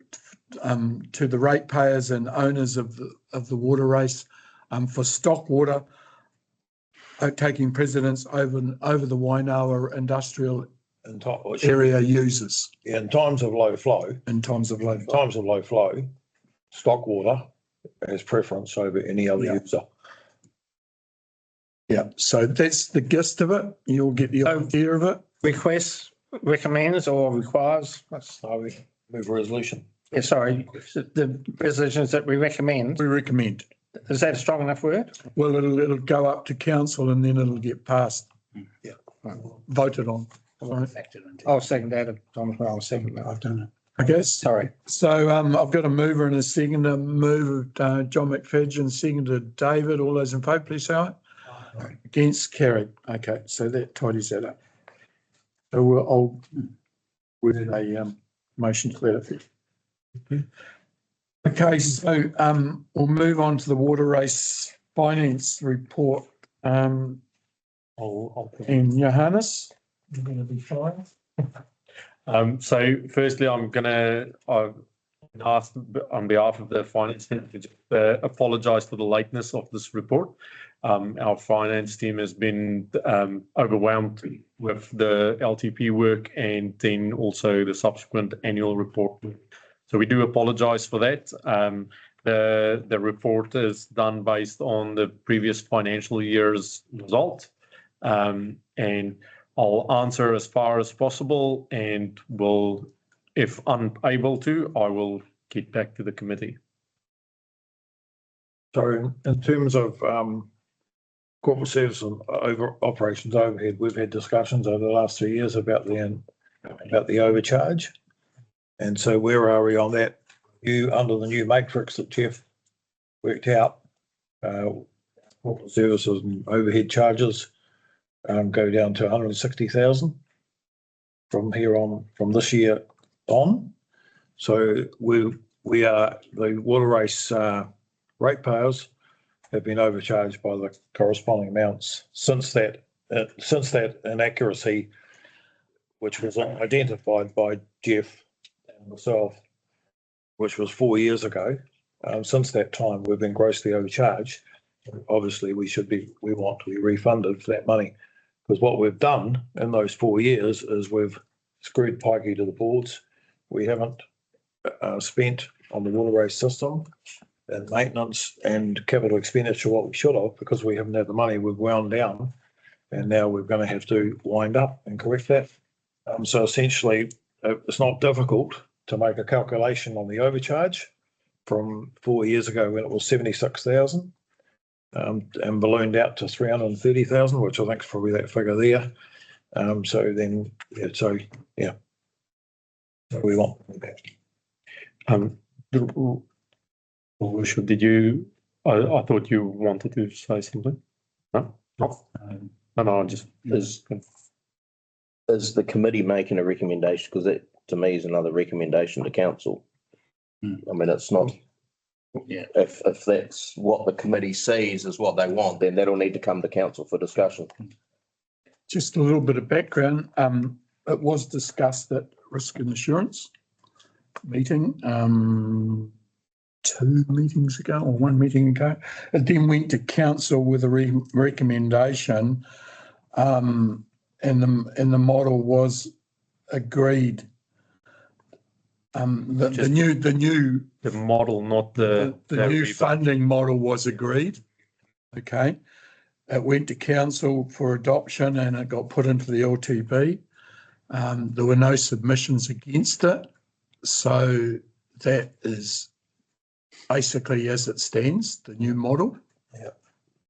the ratepayers and owners of the water race, for stock water, taking precedence over the Wainoa industrial area users In times of low flow, in times of low flow. stock water has preference over any other Yeah. user. Yeah, so that's the gist of it. You'll get the idea of it. Requests, recommends or requires? That's sorry. Move resolution. Yeah, sorry, the resolutions that we recommend, We recommend. is that a strong enough word? Well, it'll go up to council and then it'll get passed. Yeah. Voted on. Sorry. I'll second that. I'll second that. I've done it. Okay. Sorry. So I've got a mover and a second. A move of John McFadden, seconded David. All those in favour, please say aye. Against, carried. Okay, so that tidies that up. So I'll with a motion to that effect. Okay, so we'll move on to the water race finance report. And Johannes, you're going to be fine. So firstly, I've asked on behalf of the finance team to just apologise for the lateness of this report. Our finance team has been overwhelmed with the LTP work and then also the subsequent annual report. So we do apologise for that. The report is done based on the previous financial year's result. And I'll answer as far as possible and will, if unable to, I will get back to the committee. So in terms of corporate service and operations overhead, we've had discussions over the last 2 years about the overcharge. And so where are we on that? Under the new matrix that Jeff worked out, corporate services and overhead charges go down to 160,000 from here on, from this year on. So we are, the water race ratepayers have been overcharged by the corresponding amounts since that inaccuracy, which was identified by Jeff and myself, which was 4 years ago. Since that time, we've been grossly overcharged. Obviously, we want to be refunded for that money, because what we've done in those 4 years is we've screwed pikey to the boards. We haven't spent on the water race system and maintenance and capital expenditure what we should have, because we haven't had the money. We've wound down, and now we're going to have to wind up and correct that. So essentially, it's not difficult to make a calculation on the overcharge from 4 years ago when it was 76,000 and ballooned out to 330,000, which I think is probably that figure there. So then, so we want that. Did you? I thought you wanted to say something. No, no, just Is the committee making a recommendation? Because that to me is another recommendation to council. I mean, it's not. Yeah. If that's what the committee sees is what they want, then that'll need to come to council for discussion. Just a little bit of background. It was discussed at risk and assurance meeting 2 meetings ago or 1 meeting ago. It then went to council with a recommendation. and the model was agreed. The new The model, not the new rebate. funding model was agreed. Okay. It went to council for adoption and it got put into the LTP. There were no submissions against it. So that is basically as it stands, the new model. Yeah.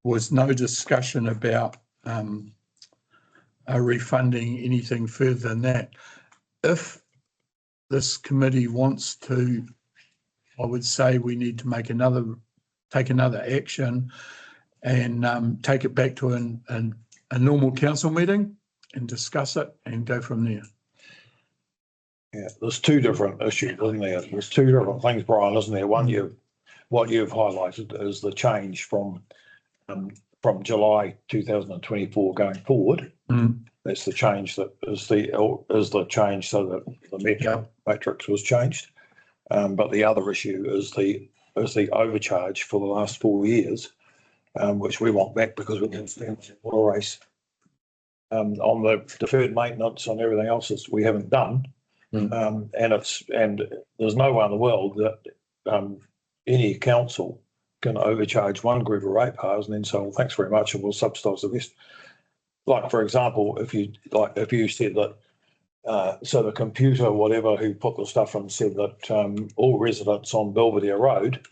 Was no discussion about refunding anything further than that. If this committee wants to, I would say we need to take another action and take it back to a normal council meeting and discuss it and go from there. Yeah, there's two different issues, isn't there? There's two different things, Brian, isn't there? One, what you've highlighted is the change from July 2024 going forward. That's the change that is the change so that the matrix was changed. But the other issue is the overcharge for the last 4 years, which we want back because we can spend water race on the deferred maintenance and everything else that we haven't done. And there's no way in the world that any council can overcharge one group of ratepayers and then say, well, thanks very much, and we'll subsidise the rest. Like, for example, if you said that, so the computer, whatever, who put the stuff in said that all residents on Belvedere Road,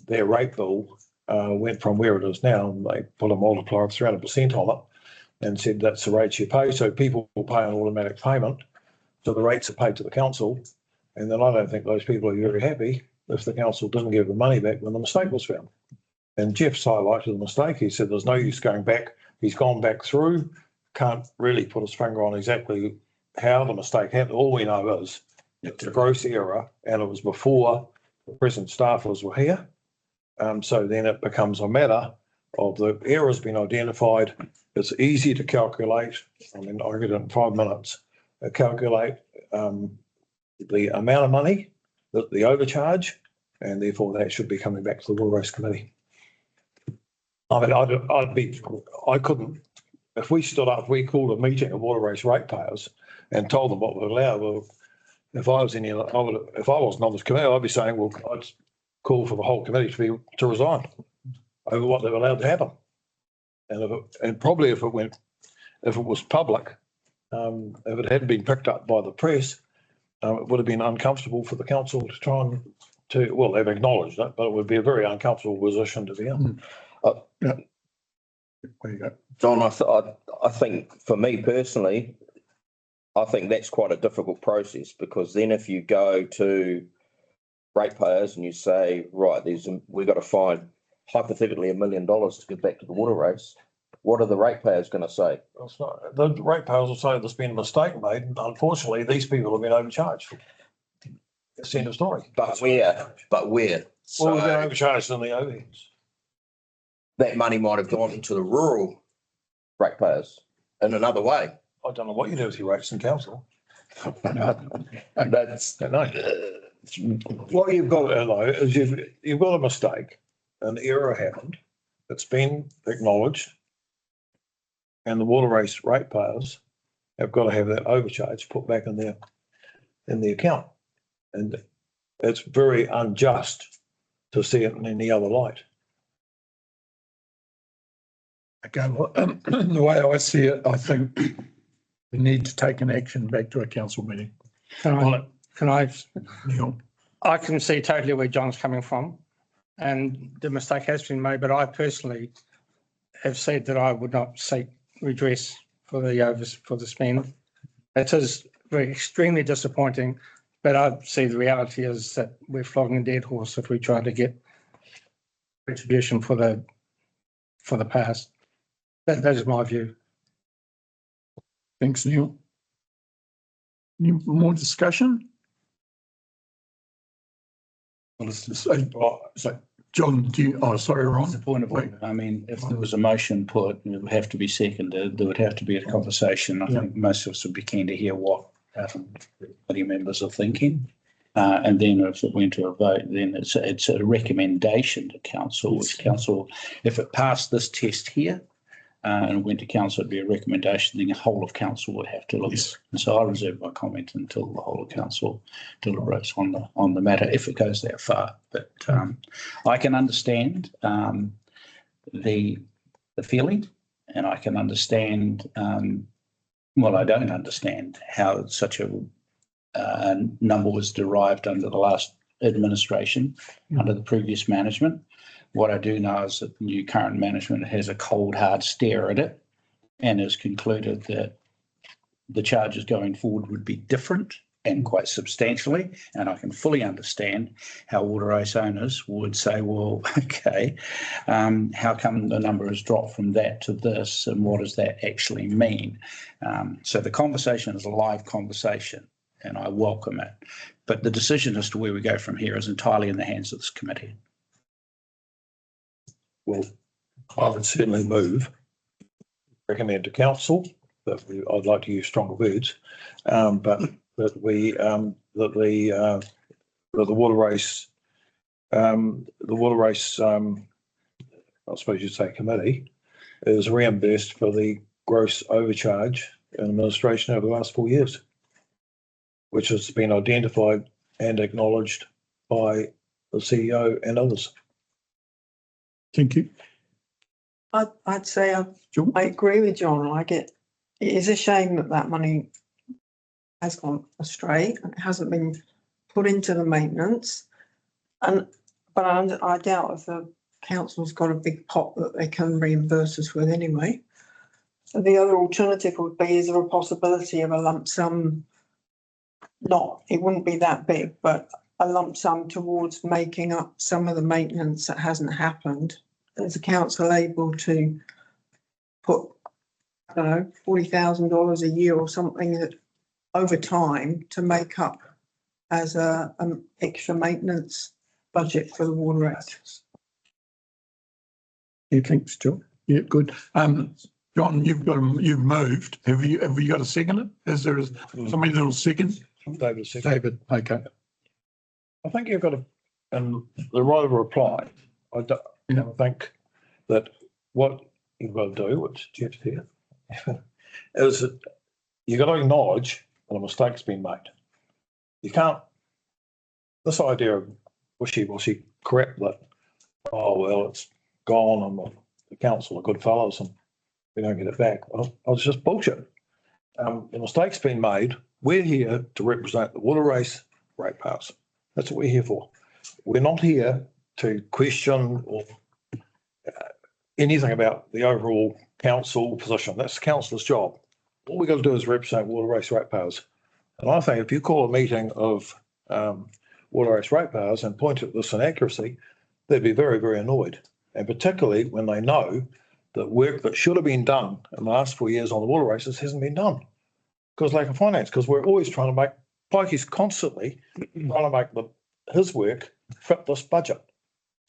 their rate bill went from where it is now, and they put a multiplier of 300% on it and said that's the rate you pay. So people will pay an automatic payment. So the rates are paid to the council. And then I don't think those people are very happy if the council doesn't give the money back when the mistake was found. And Jeff's highlighted the mistake. He said there's no use going back. He's gone back through, can't really put his finger on exactly how the mistake happened. All we know is it's a gross error and it was before the present staffers were here. So then it becomes a matter of the error has been identified. It's easy to calculate. I mean, I get it in 5 minutes. Calculate the amount of money, the overcharge, and therefore that should be coming back to the Water Race Committee. I mean, I couldn't, if we stood up, we called a meeting of Water Race ratepayers and told them what we're allowed. Well, if I was if I wasn't on this committee, I'd be saying, well, I'd call for the whole committee to resign over what they're allowed to happen. And probably if it was public, if it hadn't been picked up by the press, it would have been uncomfortable for the council to try and well, they've acknowledged it, but it would be a very uncomfortable position to be in. There you go. John, I think for me personally, I think that's quite a difficult process, because then if you go to ratepayers and you say, right, we've got to find hypothetically $1 million to give back to the water race, what are the ratepayers going to say? The ratepayers will say there's been a mistake made, and unfortunately these people have been overcharged. That's the end of story. But where? Well, we've been overcharged in the overheads. That money might have gone into the rural ratepayers in another way. I don't know what you do with your rates in council. That's No. What you've got though is you've got a mistake, an error happened, it's been acknowledged, and the water race ratepayers have got to have that overcharge put back in the account. And it's very unjust to see it in any other light. Okay, well, the way I see it, I think we need to take an action back to a council meeting. Neil. I can see totally where John's coming from, and the mistake has been made, but I personally have said that I would not seek redress for the spend. It is extremely disappointing, but I see the reality is that we're flogging a dead horse if we try to get retribution for the past. That is my view. Thanks, Neil. Any more discussion? So, John, sorry, Ron. What's the point of it? I mean, if there was a motion put, it would have to be seconded. There would have to be a conversation. I think most of us would be keen to hear what committee members are thinking. And then if it went to a vote, then it's a recommendation to council. Which council, if it passed this test here, and went to council, it'd be a recommendation, then the whole of council would have to look. Yes. And so I reserve my comment until the whole of council deliberates on the matter, if it goes that far. But I can understand the feeling, and I can understand, well, I don't understand how such a number was derived under the last administration, under the previous management. What I do know is that the new current management has a cold, hard stare at it and has concluded that the charges going forward would be different and quite substantially. And I can fully understand how water race owners would say, well, okay, how come the number has dropped from that to this, and what does that actually mean? So the conversation is a live conversation, and I welcome it. But the decision as to where we go from here is entirely in the hands of this committee. Well, I would certainly recommend to council that I'd like to use stronger words, but that the water race, I suppose you'd say committee, is reimbursed for the gross overcharge in administration over the last 4 years, which has been identified and acknowledged by the CEO and others. Thank you. I'd say Sure. I agree with John. It is a shame that money has gone astray and it hasn't been put into the maintenance. But I doubt if the council's got a big pot that they can reimburse us with anyway. So the other alternative would be, is there a possibility of a lump sum? It wouldn't be that big, but a lump sum towards making up some of the maintenance that hasn't happened. Is the council able to put, I don't know, $40,000 a year or something that over time to make up as an extra maintenance budget for the water race? Yeah, thanks, John. Yeah, good. John, you've moved. Have you got a second? Is there somebody that will second? David, second. David, okay. I think you've got to, and the right of reply, I think that what you've got to do, which Jeff's here, is that you've got to acknowledge that a mistake's been made. You can't, this idea of wishy-washy crap that, oh, well, it's gone and the council are good fellows and we don't get it back. Well, it's just bullshit. The mistake's been made. We're here to represent the water race ratepayers. That's what we're here for. We're not here to question or anything about the overall council position. That's the council's job. All we've got to do is represent water race ratepayers. And I think if you call a meeting of water race ratepayers and point at this inaccuracy, they'd be very, very annoyed. And particularly when they know that work that should have been done in the last 4 years on the water races hasn't been done because lack of finance, because we're always trying to make, Pikey's constantly trying to make his work fit this budget.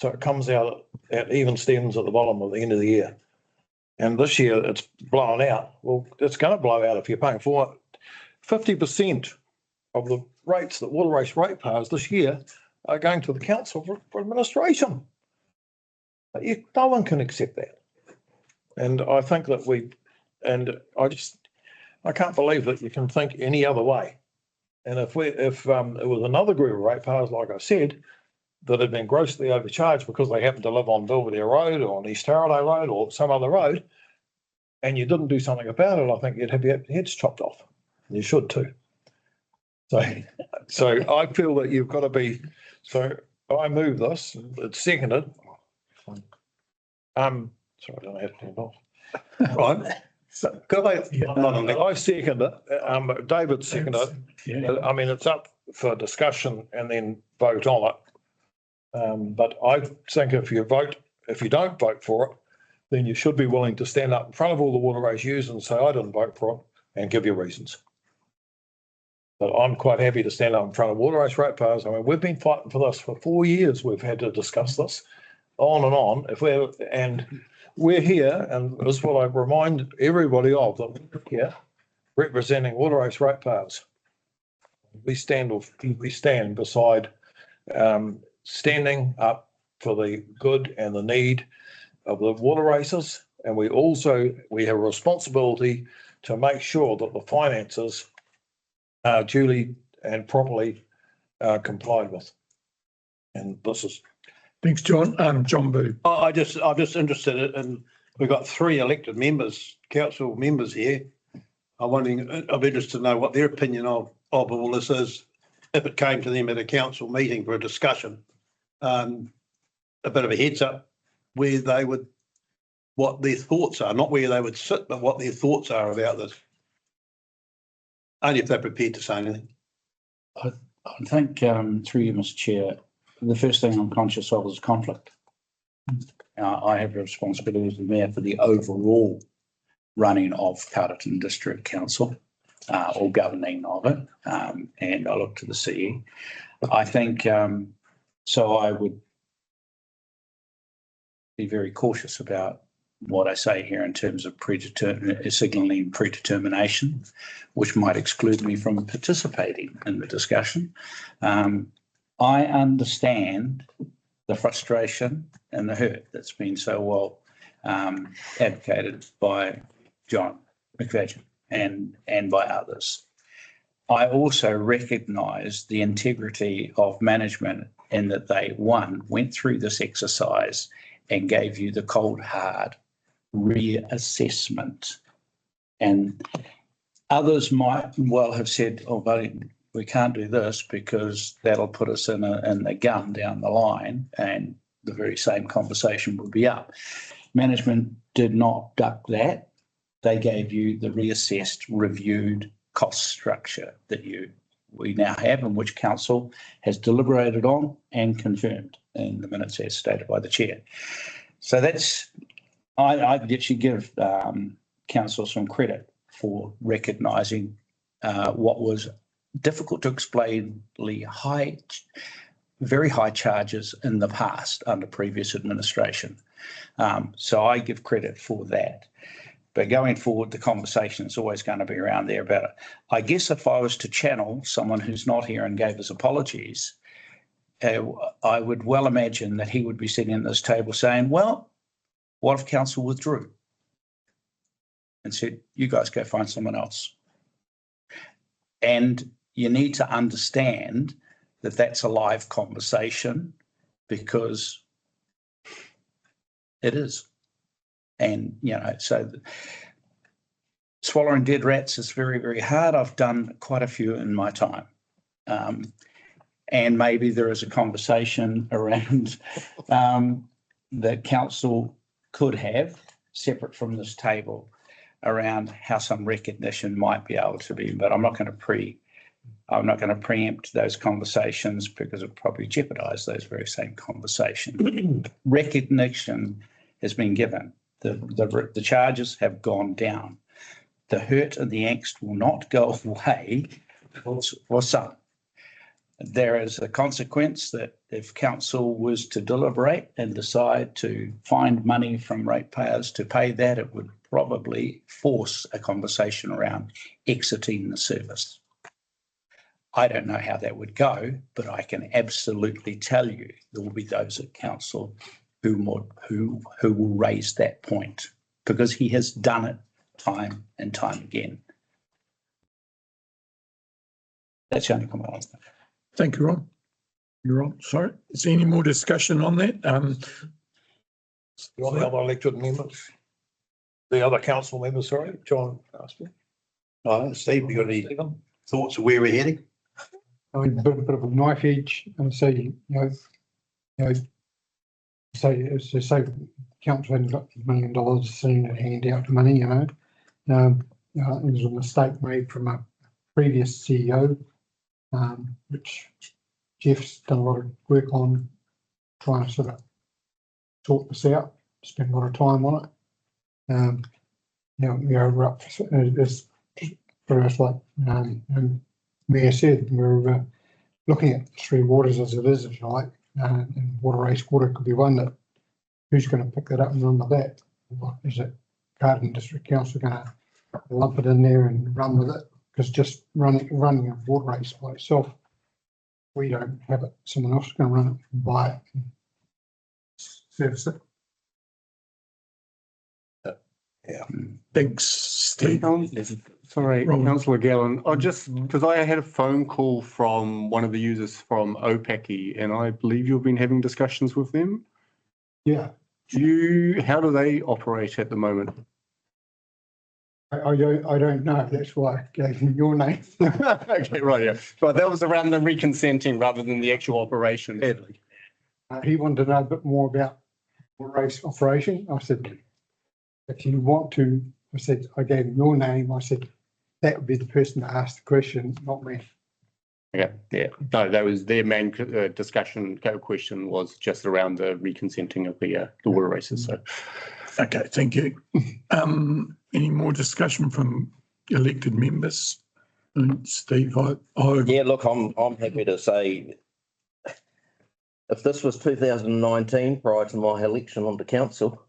So it comes out at even Stevens at the bottom at the end of the year. And this year it's blown out. Well, it's going to blow out if you're paying for it. 50% of the rates that water race ratepayers this year are going to the council for administration. No one can accept that. And I think that I can't believe that you can think any other way. And if it was another group of ratepayers, like I said, that had been grossly overcharged because they happened to live on Belvedere Road or on East Harrow Road or some other road, and you didn't do something about it, I think you'd have your heads chopped off. You should too. So I feel that you've got to be. So I move this. It's seconded. Sorry, I don't have to turn it off. Right. So I second it. David seconded it. Yeah. I mean, it's up for discussion and then vote on it. But I think if you don't vote for it, then you should be willing to stand up in front of all the water race users and say, I didn't vote for it, and give your reasons. But I'm quite happy to stand up in front of water race ratepayers. I mean, we've been fighting for this for 4 years. We've had to discuss this on and on. We're here, and this is what I remind everybody of, that we're here representing water race ratepayers. We stand beside, standing up for the good and the need of the water races And we have a responsibility to make sure that the finances are duly and properly complied with. And this is, Thanks, John. John Boo. I'm just interested in, we've got 3 elected members, council members here. I'm interested to know what their opinion of all this is, if it came to them at a council meeting for a discussion. A bit of a heads up where they would, what their thoughts are, not where they would sit, but what their thoughts are about this. Only if they're prepared to say anything. I think, through you, Mr. Chair, the first thing I'm conscious of is conflict. I have a responsibility as the mayor for the overall running of Carterton District Council, or governing of it, and I look to the CE. I think, so I would be very cautious about what I say here in terms of signalling predetermination, which might exclude me from participating in the discussion. I understand the frustration and the hurt that's been so well advocated by John McFadden and by others. I also recognise the integrity of management in that they, one, went through this exercise and gave you the cold, hard reassessment. And others might well have said, oh, but we can't do this because that'll put us in the gun down the line, and the very same conversation would be up. Management did not duck that. They gave you the reassessed, reviewed cost structure that we now have, and which council has deliberated on and confirmed in the minutes as stated by the chair. So that's, I should give council some credit for recognising what was difficult to explain, very high charges in the past under previous administration. So I give credit for that. But going forward, the conversation is always going to be around there about it. I guess if I was to channel someone who's not here and gave his apologies, I would well imagine that he would be sitting at this table saying, well, what if council withdrew and said, you guys go find someone else? And you need to understand that that's a live conversation, because it is. And, so swallowing dead rats is very, very hard. I've done quite a few in my time. And maybe there is a conversation around that council could have, separate from this table, around how some recognition might be able to be, but I'm not going to preempt those conversations, because it probably jeopardise those very same conversations. Recognition has been given. The charges have gone down. The hurt and the angst will not go away for some. There is a consequence that if council was to deliberate and decide to find money from ratepayers to pay that, it would probably force a conversation around exiting the service. I don't know how that would go, but I can absolutely tell you there will be those at council who will raise that point, because he has done it time and time again. That's the only comment on that. Thank you, Ron. You're on. Sorry. Is there any more discussion on that? you want the other elected members? The other council members, sorry, John. Steve, you got any thoughts of where we're heading? I mean, a bit of a knife edge, and say, say council hadn't got $1 million sitting to hand out money, it was a mistake made from a previous CEO, which Jeff's done a lot of work on trying to sort of sort this out, spend a lot of time on it. We're up as for us, like Mayor said, we're looking at 3 waters as it is, if you like, and water could be one that, who's going to pick that up and run with that? What is it? Carterton District Council going to lump it in there and run with it? Because just running a water race by itself, we don't have it. Someone else is going to run it and buy it and service it. Thanks, Steve. Sorry, Robin. Councillor Gallen, I just, because I had a phone call from one of the users from OPACI, and I believe you've been having discussions with them. Yeah, How do they operate at the moment? I don't know. That's why I gave him your name. Okay, right, yeah. But that was around the reconsenting rather than the actual operation. He wanted to know a bit more about the race operation. I said, if you want to, I said, I gave him your name. I said, that would be the person to ask the question, not me. Okay, yeah. No, that was their main question was just around the reconsenting of the water races. So, Okay, thank you. Any more discussion from elected members? Steve, Yeah, look, I'm happy to say if this was 2019 prior to my election onto council,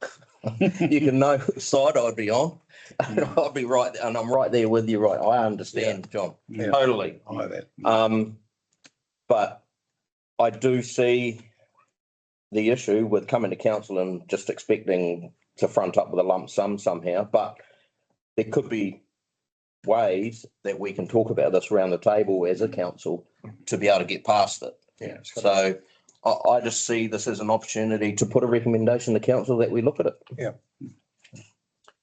you can know which side I'd be on. I'd be right, and I'm right there with you, right? I understand, John, totally. I know that. But I do see the issue with coming to council and just expecting to front up with a lump sum somehow, but there could be ways that we can talk about this around the table as a council to be able to get past it. Yeah. So I just see this as an opportunity to put a recommendation to council that we look at it.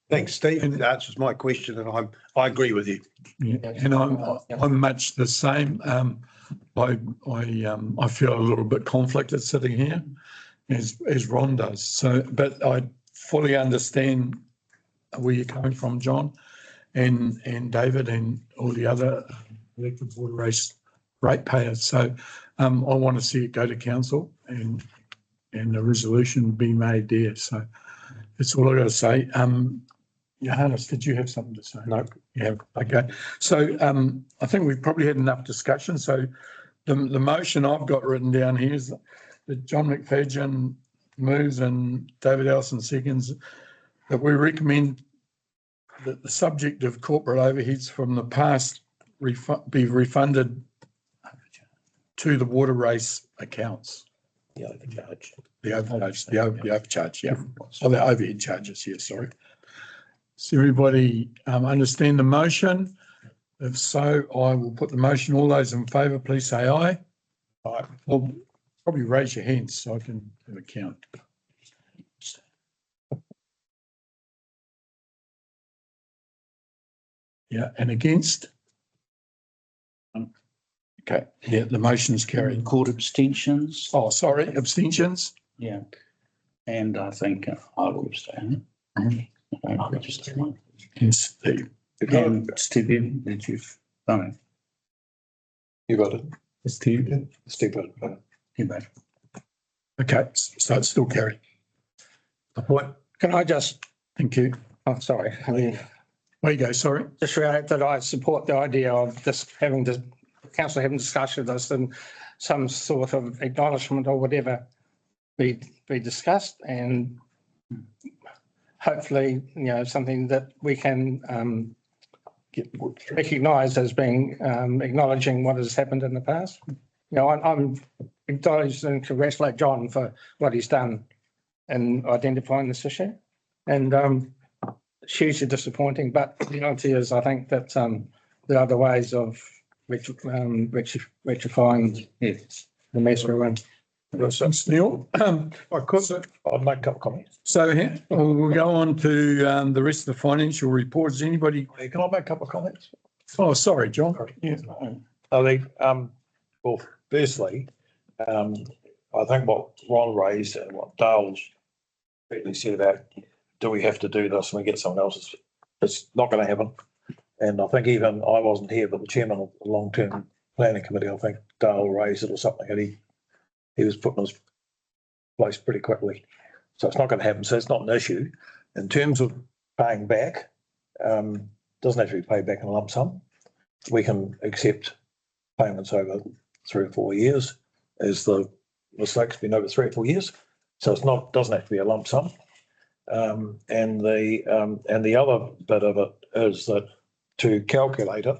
Thanks, Steve. That answers my question, and I agree with you. yeah, and I'm much the same. I feel a little bit conflicted sitting here, as Ron does. So, but I fully understand where you're coming from, John, and David, and all the other elected water race ratepayers. So, I want to see it go to council and a resolution be made there. So, that's all I got to say. Johannes, did you have something to say? No. Yeah. Okay. So, I think we've probably had enough discussion. So, the motion I've got written down here is that John McFadgen moves and David Ellison seconds that we recommend that the subject of corporate overheads from the past be refunded to the water race accounts. The overcharge. The overcharge, yeah. So the overhead charges, yeah, sorry. Does everybody understand the motion? If so, I will put the motion. All those in favour, please say aye. Aye. Well, probably raise your hands so I can have a count. Yeah, and against? Okay, yeah, the motion's carried. Court abstentions. Oh, sorry, abstentions? Yeah. And I think I will abstain. I'll register one. And Steve. And Steve, did you? No, You got it. Steve. Steve got it. you bet. Okay, so it's still carried. The point. Can I just, Thank you. oh, sorry, I mean, There you go, sorry. just reiterate that I support the idea of just having the council having discussion of this and some sort of acknowledgement or whatever be discussed, and hopefully, something that we can get recognised as being acknowledging what has happened in the past. I'm acknowledged and congratulate John for what he's done in identifying this issue. And it's hugely disappointing, but the reality is, I think that there are other ways of rectifying the mess we're in. Thanks, Neil. I could, I'd make a couple of comments. So we'll go on to the rest of the financial reports. Anybody? Can I make a couple of comments? Oh, sorry, John. Yeah. I think, well, firstly, I think what Ron raised and what Dale's really said about, do we have to do this and we get someone else's, it's not going to happen. And I think even, I wasn't here, but the chairman of the long-term planning committee, I think Dale raised it or something, and he was put in his place pretty quickly. So it's not going to happen. So it's not an issue. In terms of paying back, doesn't have to be paid back in a lump sum. We can accept payments over 3 or 4 years as the mistake's been over 3 or 4 years. So it's not, doesn't have to be a lump sum. And the other bit of it is that to calculate it,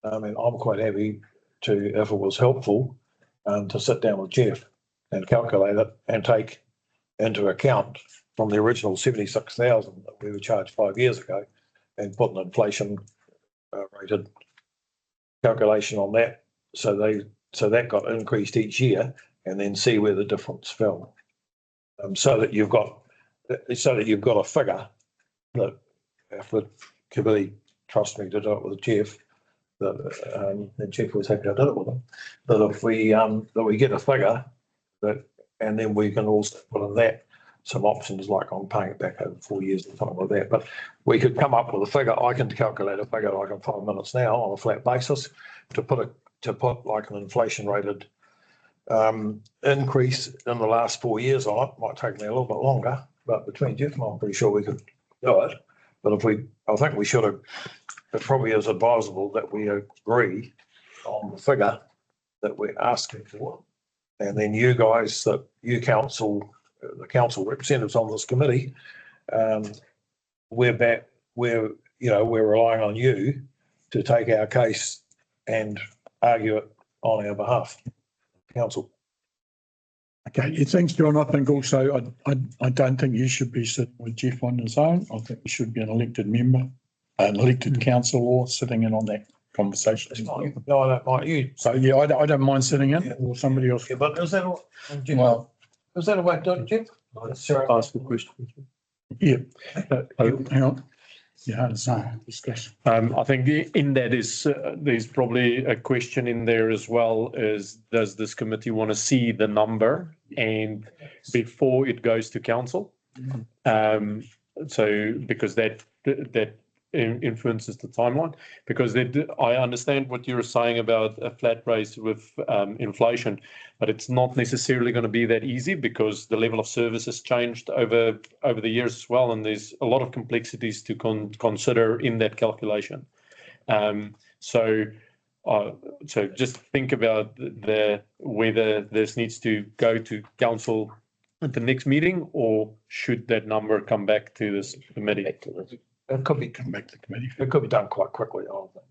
I mean, I'm quite happy to, if it was helpful, to sit down with Jeff and calculate it and take into account from the original 76,000 that we were charged 5 years ago and put an inflation rated calculation on that. So that got increased each year and then see where the difference fell. So that you've got a figure that if the committee trust me to do it with Jeff, that Jeff was happy I did it with him, that if we get a figure that, and then we can also put in that some options like on paying it back over 4 years or something like that. But we could come up with a figure. I can calculate a figure like in 5 minutes now on a flat basis to put like an inflation rated increase in the last 4 years on it. Might take me a little bit longer, but between Jeff and I'm pretty sure we could do it. But I think we should have, it probably is advisable that we agree on the figure that we're asking for. And then you guys, the council representatives on this committee, we're relying on you to take our case and argue it on our behalf, council. Okay, yeah, thanks, John. I think also, I don't think you should be sitting with Jeff on his own. I think you should be an elected member, an elected council or sitting in on that conversation. No, I don't mind you. So, yeah, I don't mind sitting in or somebody else. Yeah, but is that all? Well, Is that a way to do it, Jeff? Ask the question. yeah, hang on. Yeah, it's a discussion. I think in that is, there's probably a question in there as well, is does this committee want to see the number and before it goes to council? So because that influences the timeline, because I understand what you're saying about a flat raise with inflation, but it's not necessarily going to be that easy because the level of service has changed over the years as well, and there's a lot of complexities to consider in that calculation. So just think about whether this needs to go to council at the next meeting, or should that number come back to this committee? It could be Come back to the committee. It could be done quite quickly, I think.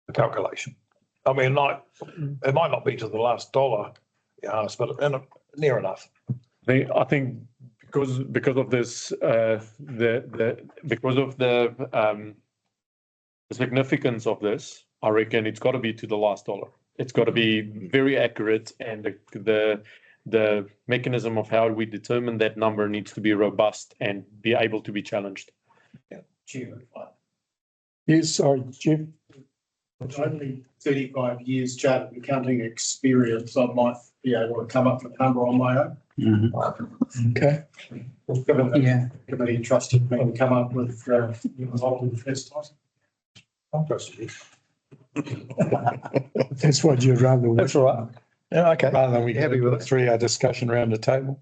The calculation. I mean, like, it might not be to the last dollar, but near enough. I think because of this, because of the significance of this, I reckon it's got to be to the last dollar. It's got to be very accurate, and the mechanism of how we determine that number needs to be robust and be able to be challenged. Yes, sorry, Jeff. With only 35 years chartered accounting experience, I might be able to come up with a number on my own. Okay. Given the committee trusted me to come up with the result of the first time. I'm trusting you. That's what you'd rather. That's all right. Yeah, okay. Rather than we Happy with it. 3 hour discussion around the table.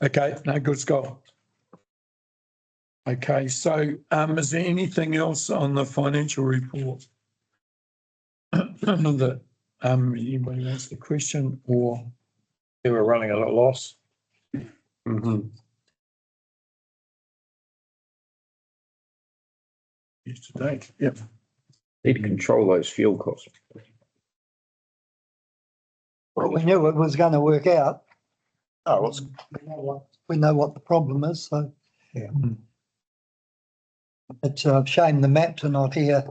Okay, no, good, Scott. Okay, so is there anything else on the financial report? That anybody wants the question, or They were running at a loss. yes, to date? Yep. Need to control those fuel costs. Well, we knew it was going to work out. Oh, it's, We know what the problem is, so. Yeah. It's a shame the maps are not here.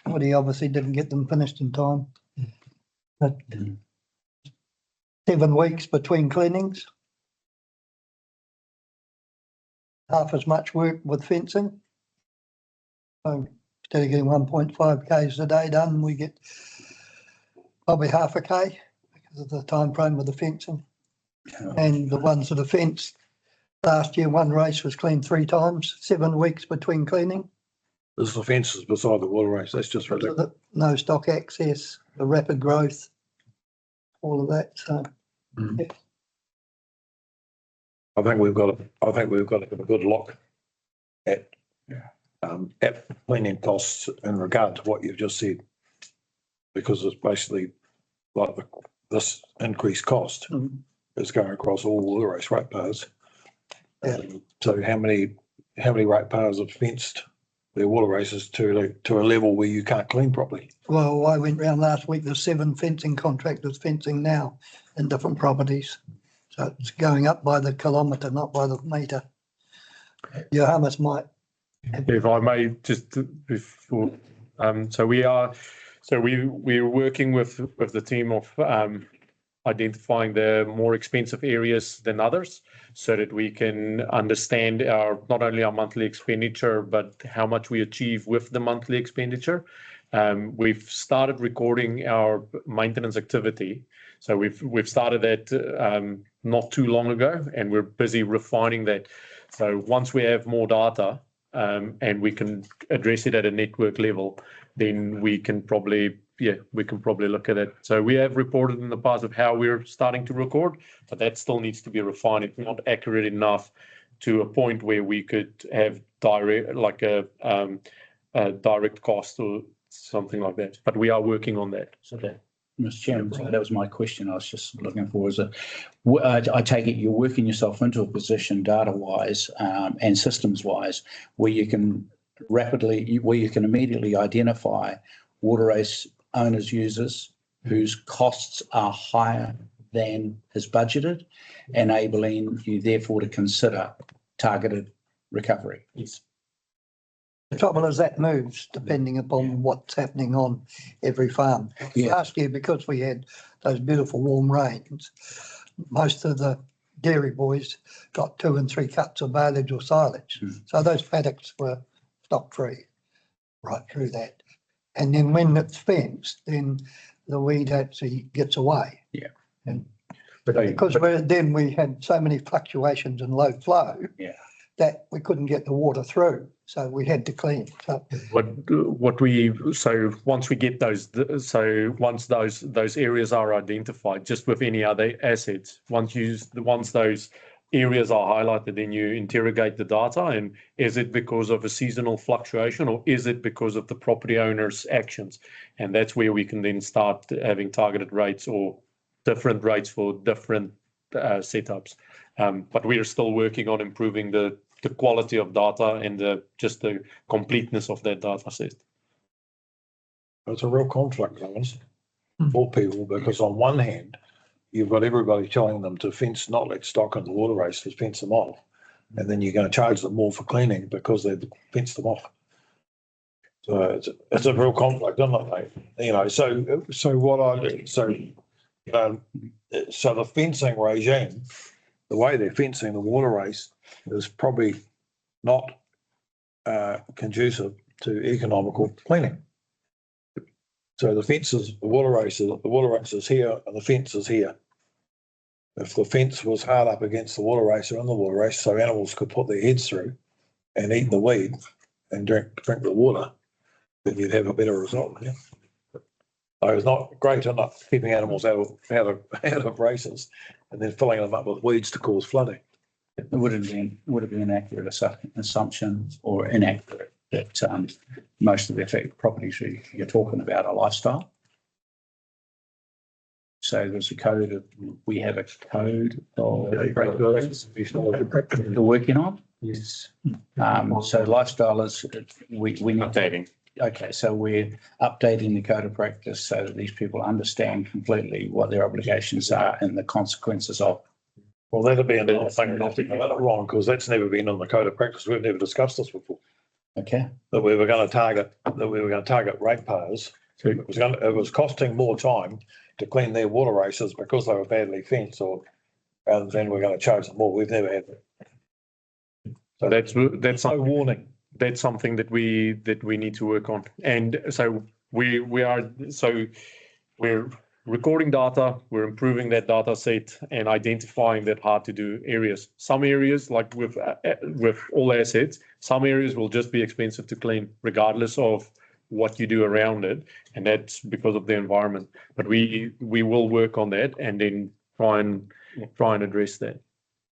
Woody obviously didn't get them finished in time. But 7 weeks between cleanings. Half as much work with fencing. So instead of getting 1.5 Ks a day done, we get probably half a K because of the time frame of the fencing. And the ones that are fenced, last year, one race was cleaned 3 times, 7 weeks between cleaning. there's the fences beside the water race. That's just ridiculous. No stock access, the rapid growth, all of that, so. I think we've got to have a good look at cleaning costs in regard to what you've just said. Because it's basically like this increased cost is going across all water race ratepayers. Yeah. So how many ratepayers have fenced their water races to a level where you can't clean properly? Well, I went round last week, there's 7 fencing contractors fencing now in different properties. So it's going up by the kilometre, not by the metre. Your hummus might. If I may, just before, we're working with the team of identifying the more expensive areas than others, so that we can understand not only our monthly expenditure, but how much we achieve with the monthly expenditure. We've started recording our maintenance activity. So we've started that not too long ago, and we're busy refining that. So once we have more data, and we can address it at a network level, then we can probably look at it. So we have reported in the past of how we're starting to record, but that still needs to be refined. It's not accurate enough to a point where we could have a direct cost or something like that. But we are working on that. So that, Mr. Chairman, so that was my question. I was just looking for I take it you're working yourself into a position data-wise and systems-wise where you can immediately identify water race owners, users whose costs are higher than is budgeted, enabling you therefore to consider targeted recovery. Yes. The trouble is that moves depending upon what's happening on every farm. Yeah. Last year, because we had those beautiful warm rains, most of the dairy boys got 2 and 3 cuts of baleage or silage. So those paddocks were stock free right through that. And then when it's fenced, then the weed actually gets away. Yeah. And because then we had so many fluctuations and low flow. Yeah. That we couldn't get the water through, so we had to clean. So once we get once those areas are identified, just with any other assets, once those areas are highlighted, then you interrogate the data, and is it because of a seasonal fluctuation or is it because of the property owner's actions? And that's where we can then start having targeted rates or different rates for different setups. But we are still working on improving the quality of data and the completeness of that data set. It's a real conflict, Lawrence, for people, because on one hand, you've got everybody telling them to fence, not let stock in the water races, fence them off. And then you're going to charge them more for cleaning because they've fenced them off. So it's a real conflict, isn't it, mate? You know, so the fencing regime, the way they're fencing the water race is probably not conducive to economical cleaning. So the water race is here and the fence is here. If the fence was hard up against the water race or in the water race, so animals could put their heads through and eat the weed and drink the water, then you'd have a better result. Yeah? So it's not great in not keeping animals out of races and then filling them up with weeds to cause flooding. It would have been an accurate assumption or inaccurate that most of the affected properties you're talking about are lifestyle. So there's we have a code of practice we're working on. Yes. So lifestyle is we need Updating. Okay, so we're updating the code of practice so that these people understand completely what their obligations are and the consequences of. Well, that'd be another thing not to get it wrong, because that's never been on the code of practice. We've never discussed this before. Okay. That we were going to target ratepayers. It was costing more time to clean their water races because they were badly fenced, and then we're going to charge them more. We've never had that. So that's No warning. That's something that we need to work on. And so we're recording data, we're improving that data set and identifying that hard to do areas. Some areas, like with all assets, some areas will just be expensive to clean regardless of what you do around it, and that's because of the environment. But we will work on that and then try and address that.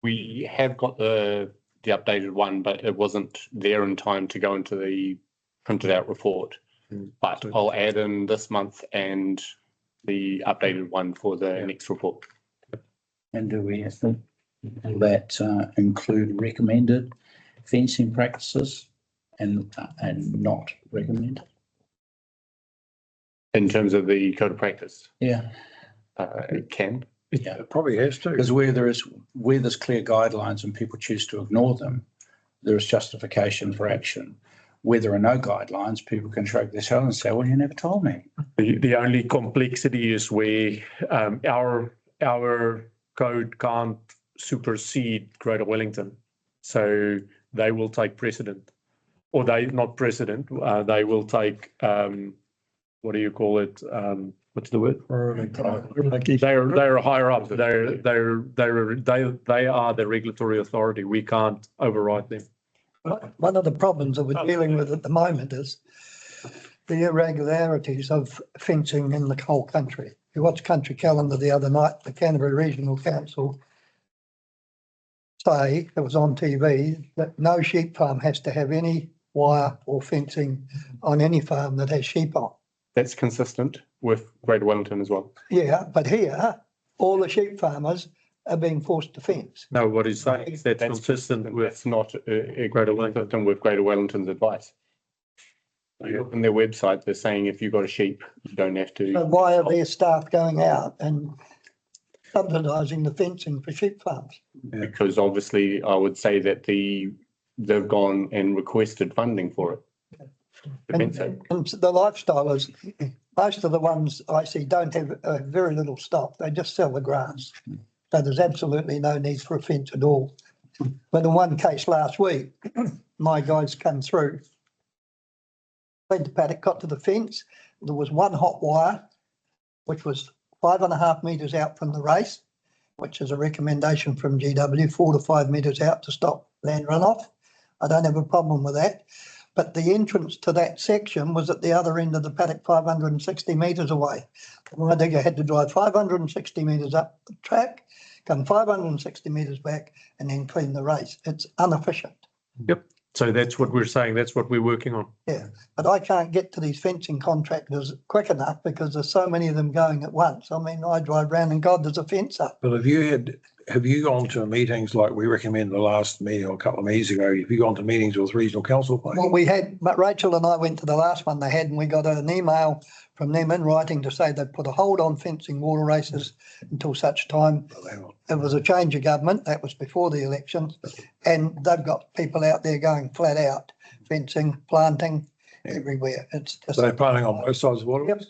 We have got the updated one, but it wasn't there in time to go into the printed out report. But I'll add in this month and the updated one for the next report. And do we have to, will that include recommended fencing practices and not recommended? In terms of the code of practice? Yeah. It can. Yeah, It probably has to. because where there's clear guidelines and people choose to ignore them, there is justification for action. Where there are no guidelines, people can shrug their shoulders and say, well, you never told me. The only complexity is where our code can't supersede Greater Wellington. So they will take precedent, or they not precedent. They will take what do you call it? What's the word? They're higher up. They are the regulatory authority. We can't override them. One of the problems that we're dealing with at the moment is the irregularities of fencing in the whole country. If you watched Country Calendar the other night, the Canterbury Regional Council say, it was on TV, that no sheep farm has to have any wire or fencing on any farm that has sheep on. That's consistent with Greater Wellington as well. Yeah, but here, all the sheep farmers are being forced to fence. No, what he's saying is that's consistent with. That's not Greater Wellington with Greater Wellington's advice. You look on their website, they're saying if you've got a sheep, you don't have So to. why are their staff going out and subsidising the fencing for sheep farms? Because obviously I would say that they've gone and requested funding for it. And the lifestyle is, most of the ones I see don't have very little stock. They just sell the grass. So there's absolutely no need for a fence at all. But in one case last week, my guys come through, cleaned the paddock, got to the fence. There was one hot wire, which was 5.5 metres out from the race, which is a recommendation from GW, 4 to 5 metres out to stop land runoff. I don't have a problem with that. But the entrance to that section was at the other end of the paddock, 560 metres away. My digger had to drive 560 metres up the track, come 560 metres back, and then clean the race. It's inefficient. Yep. So that's what we're saying. That's what we're working on. Yeah, but I can't get to these fencing contractors quick enough because there's so many of them going at once. I mean, I drive round and God, there's a fence up. But have you gone to meetings like we recommended the last meeting or a couple of meetings ago? Have you gone to meetings with regional council? Well, we had, but Rachel and I went to the last one they had, and we got an email from them in writing to say they'd put a hold on fencing water races until such time. It was a change of government. That was before the election. And they've got people out there going flat out, fencing, planting everywhere. It's just. So they're planting on both sides of the water? Yep.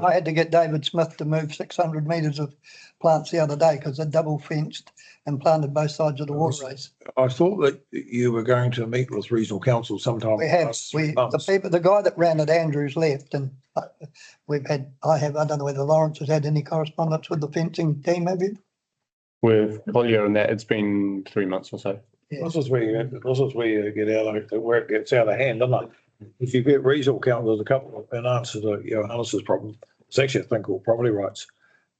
I had to get David Smith to move 600 metres of plants the other day because they're double fenced and planted both sides of the water race. I thought that you were going to meet with regional council sometime. We have, the guy that ran it, Andrews, left, and I don't know whether Lawrence has had any correspondence with the fencing team, have you? With Collier and that, it's been 3 months or so. Yeah. This is where you get out of where it gets out of hand, doesn't it? If you get regional council, there's a couple in answer to Johannes's problem. It's actually a thing called property rights,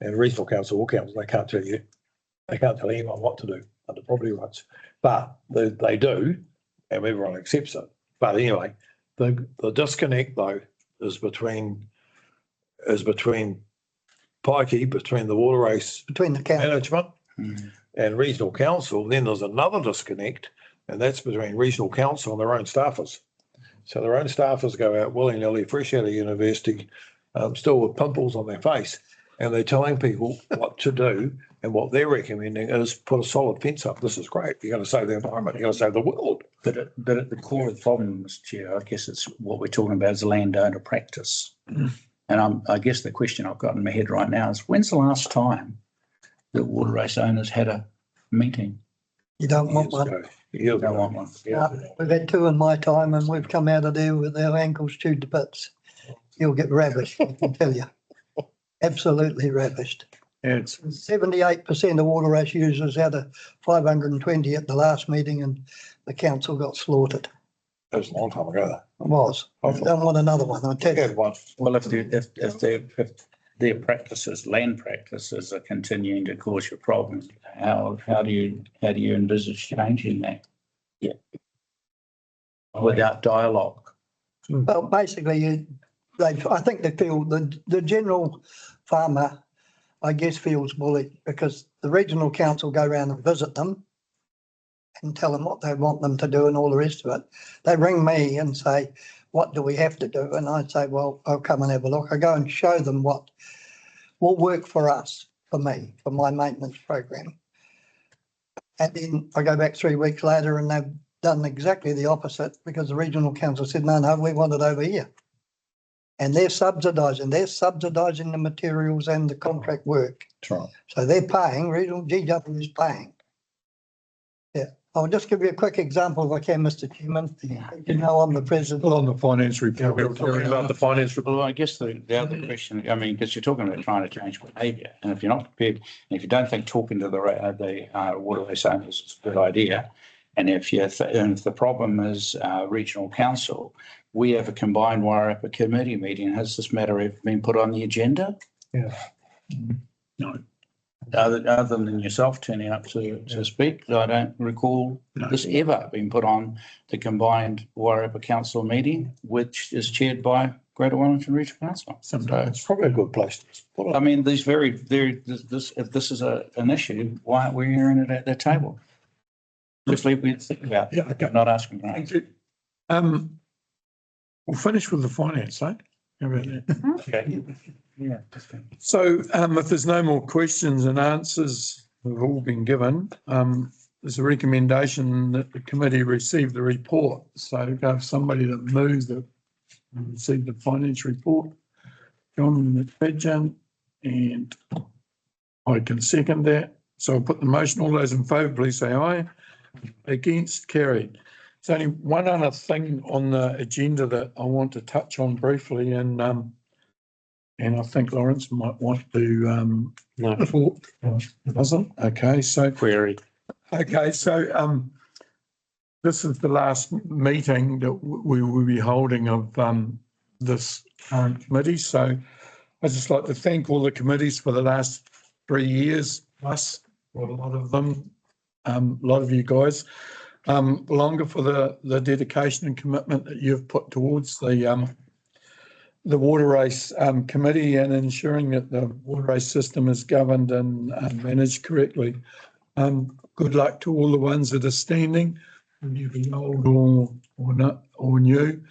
and regional council or council they can't tell anyone what to do under property rights, but they do, and everyone accepts it. But anyway, the disconnect though is between Pikey, between the water race Between the council. management and regional council. Then there's another disconnect, and that's between regional council and their own staffers. So their own staffers go out willy-nilly, fresh out of university, still with pimples on their face, and they're telling people what to do, and what they're recommending is put a solid fence up. This is great. You're going to save the environment. You're going to save the world. But at the core of the problem, Mr. Chair, I guess it's what we're talking about is landowner practice. And I guess the question I've got in my head right now is, when's the last time that water race owners had a meeting? You don't want one. You Don't want one. We've had two in my time and we've come out of there with our ankles chewed to bits. You'll get ravished, I can tell you. Absolutely ravished. It's 78% of water race users out of 520 at the last meeting, and the council got slaughtered. That was a long time ago. It was. I don't want another one, I tell you. Well, if their practices, land practices are continuing to cause you problems, how do you envisage changing that? Yeah. Without dialogue. Well, basically, I think they feel the general farmer, I guess, feels bullied because the regional council go around and visit them and tell them what they want them to do and all the rest of it. They ring me and say, what do we have to do? And I say, well, I'll come and have a look. I go and show them what will work for us. for me, for my maintenance program. And then I go back 3 weeks later and they've done exactly the opposite because the regional council said, no, we want it over here. And they're subsidising the materials and the contract work. That's right. So they're paying, regional GW is paying. Yeah, I'll just give you a quick example if I can, Mr. Chairman. You know, I'm the president. Still on the finance report. We're talking about the finance report. Well, I guess the other question, I mean, because you're talking about trying to change behaviour, and if you're not prepared, and if you don't think talking to the waterways owners is a good idea, and if the problem is regional council, we have a combined Wairarapa committee meeting. Has this matter ever been put on the agenda? Yeah. No. Other than yourself turning up to speak, I don't recall this ever being put on the combined Wairarapa council meeting, which is chaired by Greater Wellington Regional Council. Sometimes it's probably a good place to put it. I mean, if this is an issue, why aren't we hearing it at the table? Just leave me to think about it. Yeah, okay. Not asking. Thank you. We'll finish with the finance, eh? How about that? Okay. Yeah. So if there's no more questions and answers have all been given, there's a recommendation that the committee receive the report. So go have somebody that moves that receive the finance report. John McFadgen, and I can second that. So I'll put the motion. All those in favour, please say aye. Against, carried. There's only one other thing on the agenda that I want to touch on briefly, and I think Lawrence might want to No. talk. Doesn't? Okay, so Query. okay, so this is the last meeting that we will be holding of this current committee. So I'd just like to thank all the committees for the last 3 years plus, or a lot of them, a lot of you guys, longer for the dedication and commitment that you've put towards the water race committee and ensuring that the water race system is governed and managed correctly. Good luck to all the ones that are standing, whether you be old or not or new.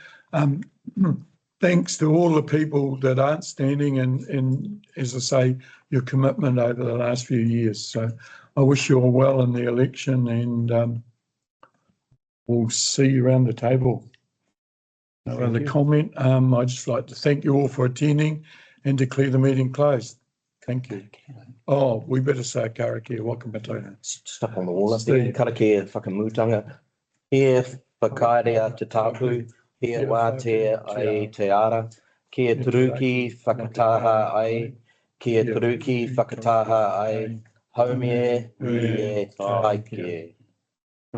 Thanks to all the people that aren't standing and as I say, your commitment over the last few years. So I wish you all well in the election, and we'll see you around the table. No other comment. I'd just like to thank you all for attending and declare the meeting closed. Thank you. Oh, we better say Karakia Whakamutunga. Stuck on the wall up there. Karakia Whakamutunga. Here, Whakaerea Te Tapu. Here, Wātea ai Te Ara. Kia Turuki Whakataha ai. Kia Turuki Whakataha ai. Haumie, Rie, Taike.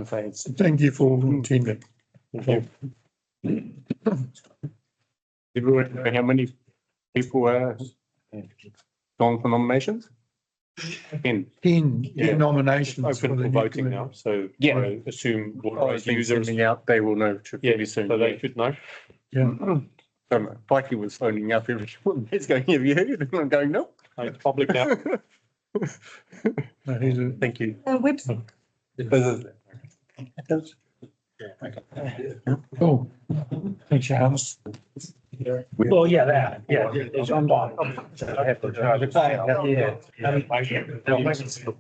Thanks. Thank you for attending. Thank you. Everyone know how many people are going for nominations? 10. 10 Yeah. nominations. Open for the new voting committee. now, so Yeah. I assume Oh, water it's been users. sending out, they will know fairly soon. So they should know. Yeah. Don't know. Pikey was phoning up every it's going, have you heard? And I'm going, no. It's public now. No, he's a- Thank you. Website. Cool. Thanks, Hans. Well, yeah, that, yeah, it's online. So I have to- yeah.